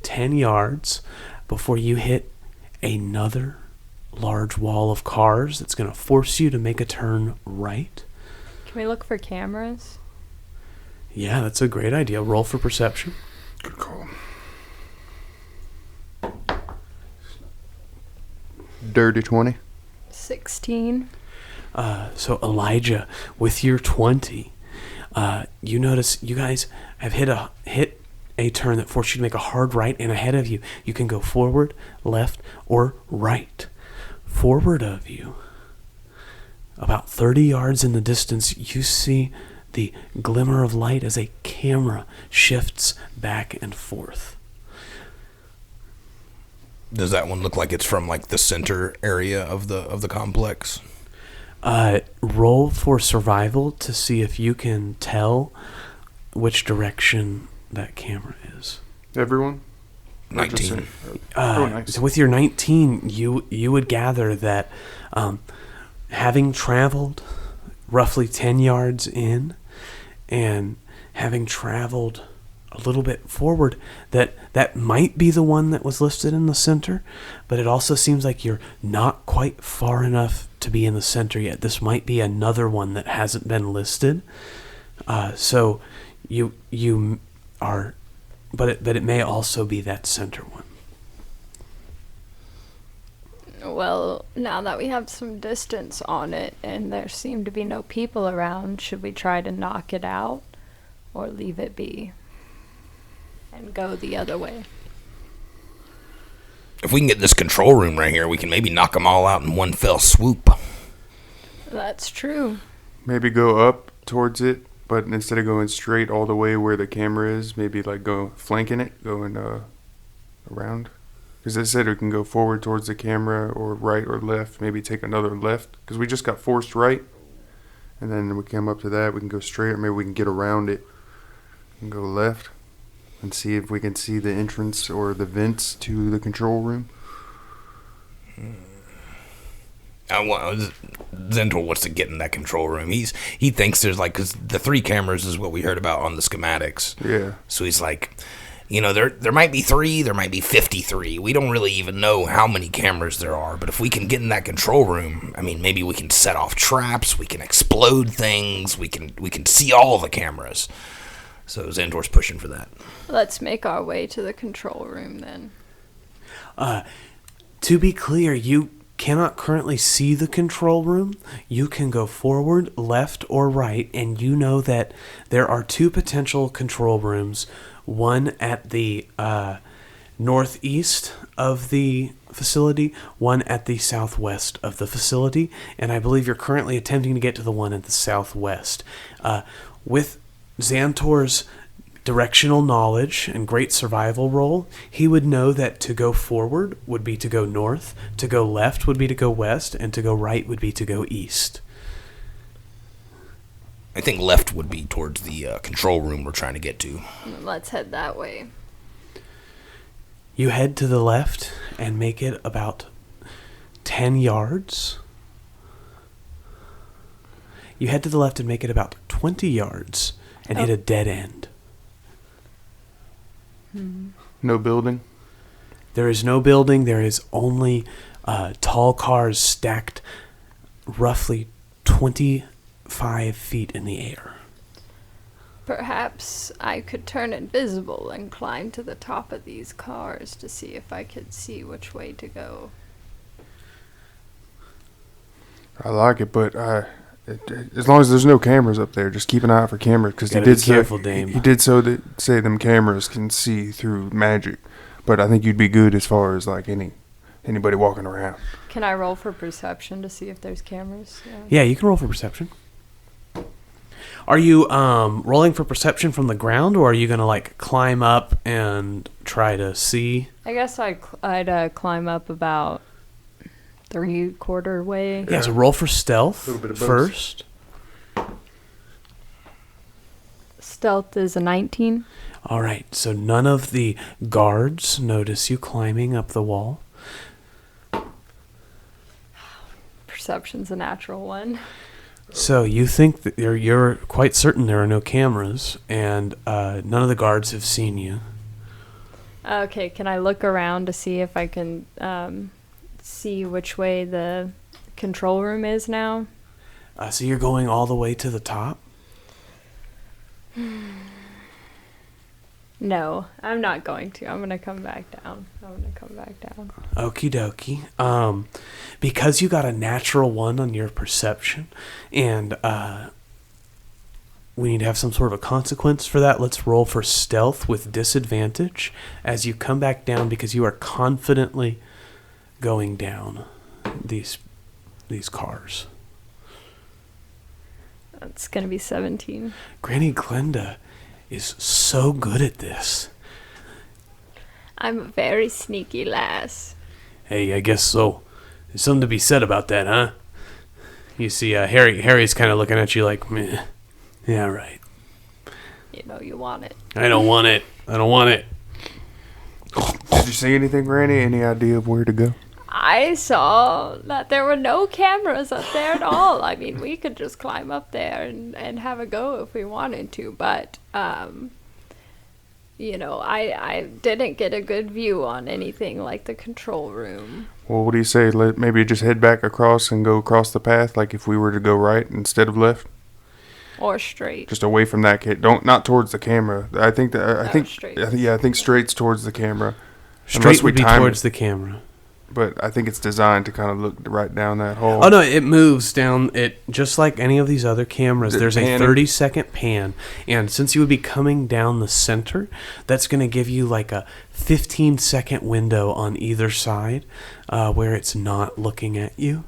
10 yards before you hit another large wall of cars that's going to force you to make a turn right. Can we look for cameras? Yeah, that's a great idea. Roll for perception. Good call. Dirty 20. 16. So Elijah, with your 20, you notice you guys have hit a turn that forced you to make a hard right, and ahead of you, you can go forward, left, or right. Forward of you, about 30 yards in the distance, you see the glimmer of light as a camera shifts back and forth. Does that one look like it's from like the center area of the complex? Roll for survival to see if you can tell which direction that camera is. Everyone? 19. Nice. So with your 19, you would gather that having traveled roughly 10 yards in and having traveled a little bit forward, that might be the one that was listed in the center, but it also seems like you're not quite far enough to be in the center yet. This might be another one that hasn't been listed. So you are, but it may also be that center one. Well, now that we have some distance on it and there seem to be no people around, should we try to knock it out or leave it be and go the other way? If we can get this control room right here, we can maybe knock them all out in one fell swoop. That's true. Maybe go up towards it, but instead of going straight all the way where the camera is, maybe like go flanking it, going around. Because I said we can go forward towards the camera or right or left, maybe take another left. Because we just got forced right. And then we come up to that, we can go straight, or maybe we can get around it and go left and see if we can see the entrance or the vents to the control room. Zentor wants to get in that control room. He thinks there's like, because the 3 cameras is what we heard about on the schematics. Yeah. So he's like, there might be 3, there might be 53. We don't really even know how many cameras there are. But if we can get in that control room, I mean, maybe we can set off traps. We can explode things. We can see all the cameras. So Zentor's pushing for that. Let's make our way to the control room then. To be clear, you cannot currently see the control room. You can go forward, left, or right, and you know that there are 2 potential control rooms, one at the northeast of the facility, one at the southwest of the facility, and I believe you're currently attempting to get to the one at the southwest. With Xantor's directional knowledge and great survival roll, he would know that to go forward would be to go north, to go left would be to go west, and to go right would be to go east. I think left would be towards the control room we're trying to get to. Let's head that way. You head to the left and make it about 10 yards. You head to the left and make it about 20 yards and hit a dead end. No building? There is no building. There is only tall cars stacked roughly 25 feet in the air. Perhaps I could turn invisible and climb to the top of these cars to see if I could see which way to go. I like it, but as long as there's no cameras up there, just keep an eye out for cameras, because he did say them cameras can see through magic. But I think you'd be good as far as like anybody walking around. Can I roll for perception to see if there's cameras? Yeah, you can roll for perception. Are you rolling for perception from the ground, or are you going to like climb up and try to see? I guess I'd climb up about 3/4 way. Yeah, so roll for stealth first. Stealth is a 19. All right, so none of the guards notice you climbing up the wall. Perception's a natural one. So you think that you're quite certain there are no cameras, and none of the guards have seen you. Okay, can I look around to see if I can see which way the control room is now? So you're going all the way to the top? No, I'm not going to. I'm going to come back down. Okie dokie. Because you got a natural 1 on your perception, and we need to have some sort of a consequence for that. Let's roll for stealth with disadvantage as you come back down because you are confidently going down these cars. That's going to be 17. Granny Glenda is so good at this. I'm a very sneaky lass. Hey, I guess so. There's something to be said about that, huh? You see, Harry's kind of looking at you like, meh. Yeah, right. You know you want it. I don't want it. Did you see anything, Granny? Any idea of where to go? I saw that there were no cameras up there at all. I mean, we could just climb up there and have a go if we wanted to, but, you know, I didn't get a good view on anything like the control room. Well, what do you say? Maybe just head back across and go across the path, like if we were to go right instead of left? Or straight. Just away from that not towards the camera. I think Straight. I think straight's towards the camera. Straight would be towards the camera. But I think it's designed to kind of look right down that hole. Oh no, it moves down. It just like any of these other cameras. There's a 30-second pan, and since you would be coming down the center, that's going to give you like a 15-second window on either side, where it's not looking at you.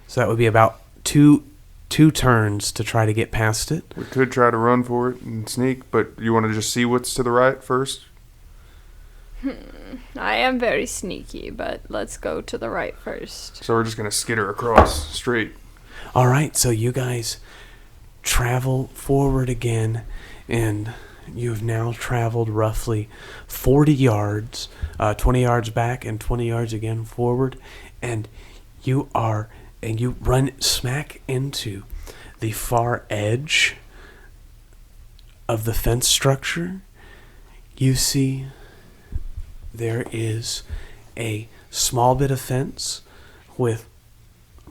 So that would be about two turns to try to get past it. We could try to run for it and sneak, but you want to just see what's to the right first? I am very sneaky, but let's go to the right first. So we're just going to skitter across straight. All right, so you guys travel forward again, and you have now traveled roughly 40 yards, 20 yards back and 20 yards again forward, and you run smack into the far edge of the fence structure. You see there is a small bit of fence with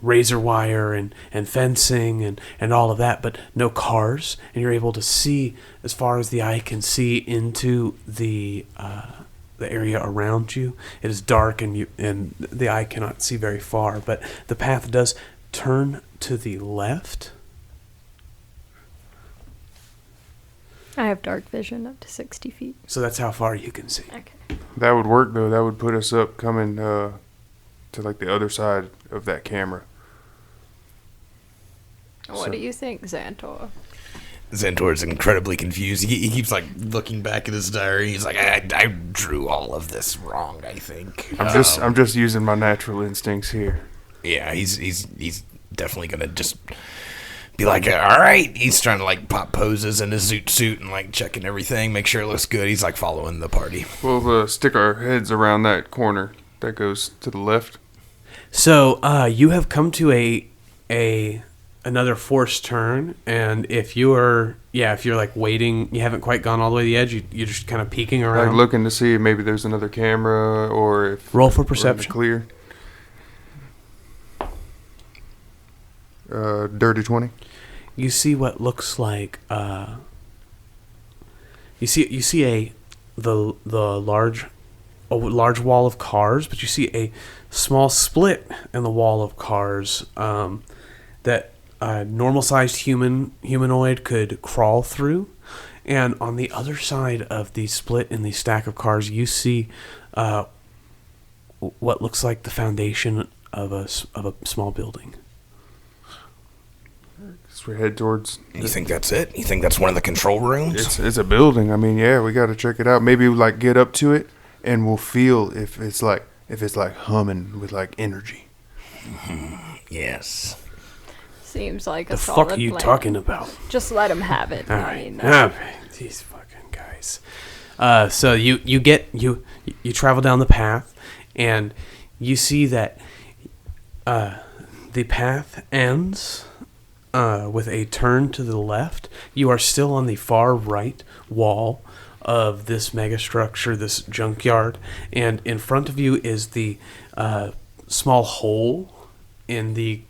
razor wire and fencing and all of that, but no cars, and you're able to see as far as the eye can see into the area around you. It is dark and the eye cannot see very far, but the path does turn to the left. I have dark vision up to 60 feet. So that's how far you can see. Okay. That would work, though. That would put us up coming to like the other side of that camera. What do you think, Xantor? Xantor's incredibly confused. He keeps like looking back at his diary. He's like, I drew all of this wrong, I think. I'm just using my natural instincts here. Yeah, he's definitely gonna just be like, all right. He's trying to like pop poses in his suit and like checking everything, make sure it looks good. He's like following the party. We'll stick our heads around that corner that goes to the left. So you have come to another forced turn, and if you're like waiting, you haven't quite gone all the way to the edge, you're just kind of peeking around. Like looking to see if maybe there's another camera or if roll for we're in the perception. clear. Dirty 20. You see what looks like you see the large wall of cars, but you see a small split in the wall of cars that a normal-sized humanoid could crawl through. And on the other side of the split in the stack of cars, you see what looks like the foundation of a small building. So we head towards... You think that's it? You think that's one of the control rooms? It's a building. I mean, yeah, we got to check it out. Maybe we'll like get up to it and we'll feel if it's like humming with like energy. Mm-hmm. Yes. Seems like a The solid fuck are you plan. talking about? Just let him have it. All I right. mean, These fucking guys. So you travel down the path, and you see that the path ends with a turn to the left. You are still on the far right wall of this megastructure, this junkyard, and in front of you is the small hole in the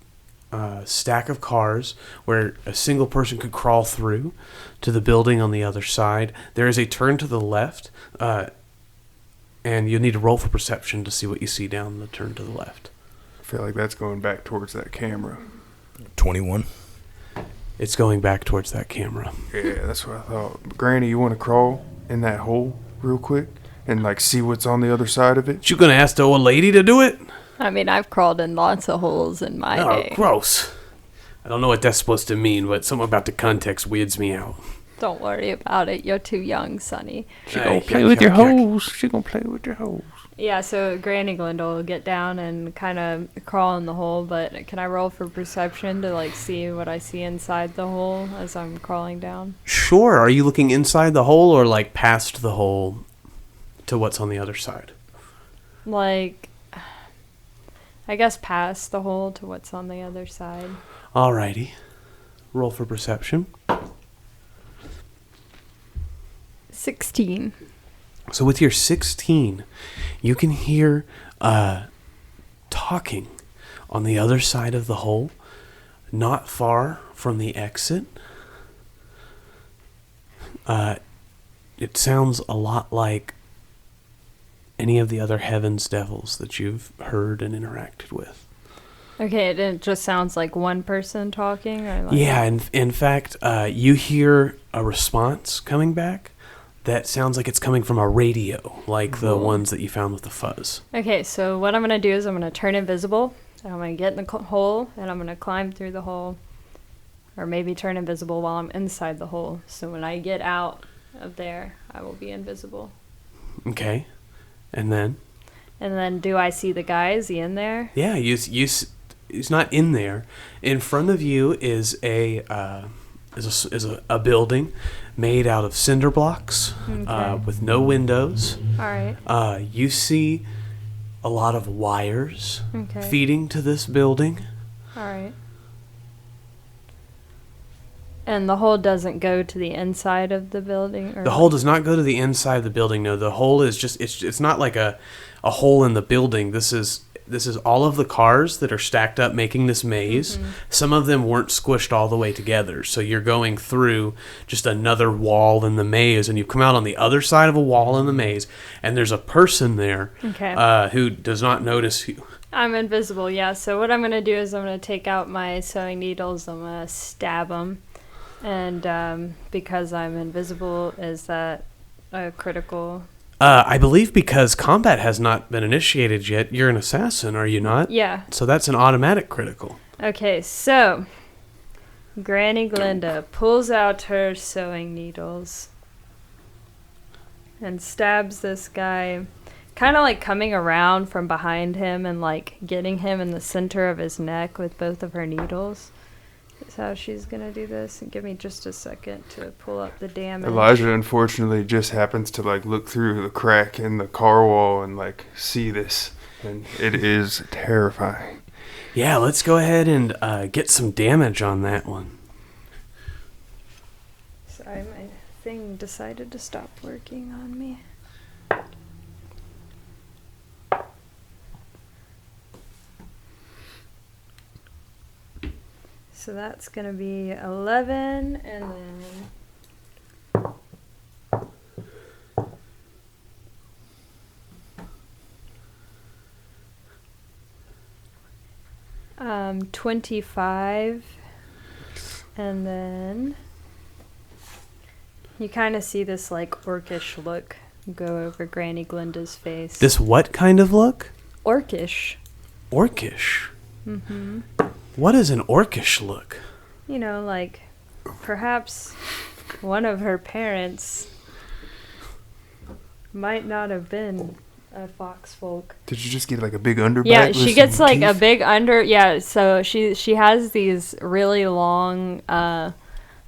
stack of cars where a single person could crawl through to the building on the other side. There is a turn to the left, and you'll need to roll for perception to see what you see down the turn to the left. I feel like that's going back towards that camera. 21. It's going back towards that camera. Yeah, that's what I thought. Granny, you want to crawl in that hole real quick and like see what's on the other side of it? You gonna ask the old lady to do it? I mean, I've crawled in lots of holes in my day. Gross. I don't know what that's supposed to mean, but something about the context weirds me out. Don't worry about it. You're too young, Sonny. She gonna play with your holes. She gonna play with your holes. Yeah, so Granny Glinda will get down and kind of crawl in the hole, but can I roll for perception to, like, see what I see inside the hole as I'm crawling down? Sure. Are you looking inside the hole or, like, past the hole to what's on the other side? Like, I guess past the hole to what's on the other side. Alrighty. Roll for perception. 16. So with your 16, you can hear talking on the other side of the hole, not far from the exit. It sounds a lot like any of the other Heaven's Devils that you've heard and interacted with. Okay, it just sounds like one person talking? Or like Yeah, in fact, you hear a response coming back that sounds like it's coming from a radio, like the ones that you found with the fuzz. Okay, so what I'm going to do is I'm going to turn invisible, and I'm going to get in the hole, and I'm going to climb through the hole, or maybe turn invisible while I'm inside the hole. So when I get out of there, I will be invisible. Okay, and then? And then do I see the guy? Is he in there? Yeah, he's not in there. In front of you is a building made out of cinder blocks with no windows. All right. You see a lot of wires Okay. feeding to this building. All right. And the hole doesn't go to the inside of the building? Or The hole does not go to the inside of the building. No, the hole is just it's not like a hole in the building. This is all of the cars that are stacked up making this maze. Mm-hmm. Some of them weren't squished all the way together. So you're going through just another wall in the maze, and you come out on the other side of a wall in the maze, and there's a person there who does not notice you. I'm invisible, yeah. So what I'm going to do is I'm going to take out my sewing needles. I'm going to stab them. And because I'm invisible, is that a critical? I believe because combat has not been initiated yet, you're an assassin, are you not? Yeah. So that's an automatic critical. Okay, so Granny Glinda pulls out her sewing needles and stabs this guy, kind of like coming around from behind him and like getting him in the center of his neck with both of her needles. Is how she's gonna do this. And give me just a second to pull up the damage. Elijah unfortunately just happens to like look through the crack in the car wall and like see this, and it is terrifying. Yeah, let's go ahead and get some damage on that one. Sorry, my thing decided to stop working on me. So that's going to be 11, and then 25, and then you kind of see this like orcish look go over Granny Glinda's face. This what kind of look? Orcish. Orcish? Mm-hmm. What is an orcish look? You know, like perhaps one of her parents might not have been a foxfolk. Did you just get like a big underbite? Yeah, with she gets some like a teeth? big under. Yeah, so she has these really long,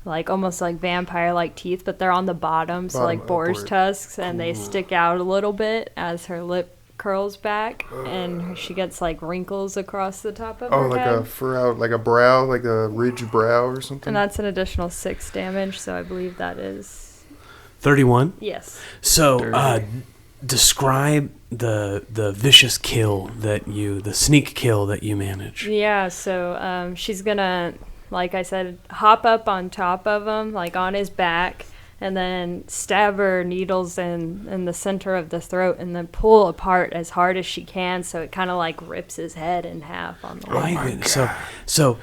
like almost like vampire-like teeth, but they're on the bottom, so Bottom like boar's upward. tusks, and they stick out a little bit as her lip curls back, and she gets like wrinkles across the top of Oh, her like head. a furrow, like a brow, like a ridged brow or something. And that's an additional 6 damage, so I believe that is 31? Yes. So, describe the vicious kill the sneak kill that you manage. Yeah, so she's gonna, like I said, hop up on top of him, like on his back, and then stab her needles in the center of the throat, and then pull apart as hard as she can, so it kind of like rips his head in half on the way. So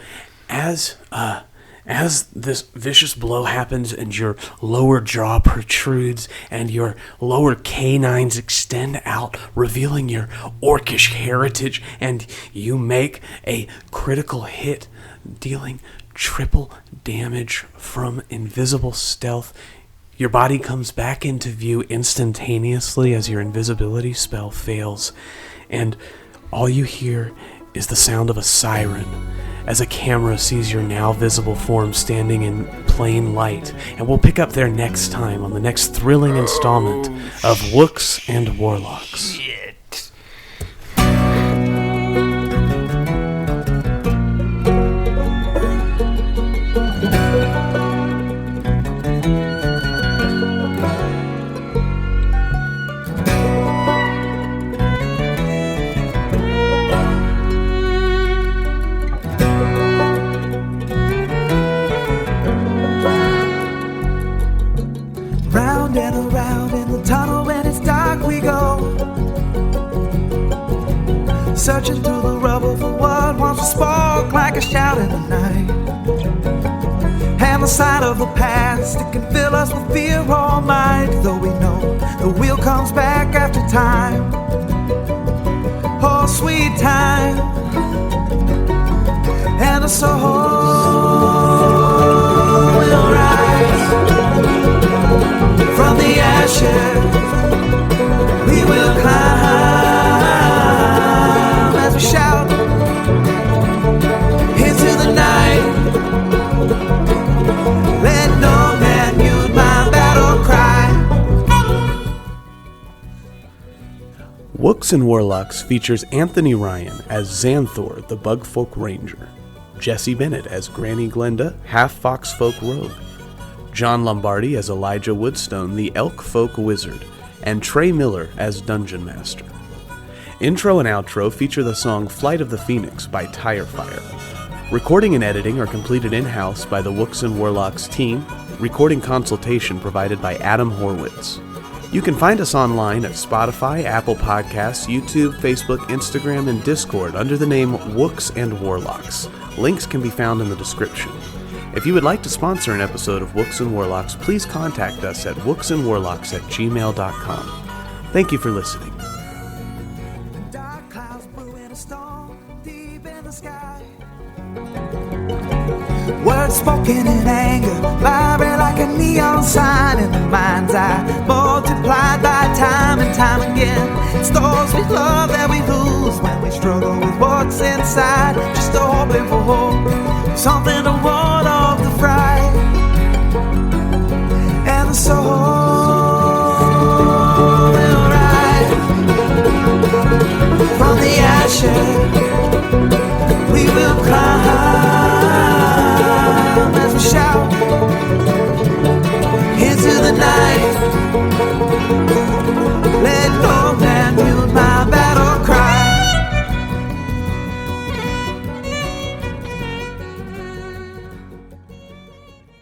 as this vicious blow happens and your lower jaw protrudes and your lower canines extend out, revealing your orcish heritage, and you make a critical hit, dealing triple damage from invisible stealth, your body comes back into view instantaneously as your invisibility spell fails, and all you hear is the sound of a siren as a camera sees your now visible form standing in plain light. And we'll pick up there next time on the next thrilling installment of Wooks and Warlocks. Round and around in the tunnel when it's dark we go, searching through the rubble for what once was spark like a shout in the night. And the sight of the past, it can fill us with fear or might, though we know the wheel comes back after time. Oh, sweet time. And the soul will rise from the ashes, we will climb as we shout into the night. Let no man mute my battle cry. Wooks and Warlocks features Anthony Ryan as Xanthor, the Bugfolk Ranger, Jesse Bennett as Granny Glenda, half-fox folk rogue, John Lombardi as Elijah Woodstone, the Elk Folk Wizard, and Trey Miller as Dungeon Master. Intro and outro feature the song Flight of the Phoenix by Tirefire. Recording and editing are completed in-house by the Wooks and Warlocks team, recording consultation provided by Adam Horwitz. You can find us online at Spotify, Apple Podcasts, YouTube, Facebook, Instagram, and Discord under the name Wooks and Warlocks. Links can be found in the description. If you would like to sponsor an episode of Wooks and Warlocks, please contact us at wooksandwarlocks@gmail.com. Thank you for listening. Dark clouds brewing a storm deep in the sky. Words spoken in anger, vibrate like a neon sign in the mind's eye, multiplied by time and time again. It's those we love that we lose when we struggle with what's inside, just hoping for hope, something to ward off the fright. And the soul will rise from the ashes, we will climb as we shout into the night.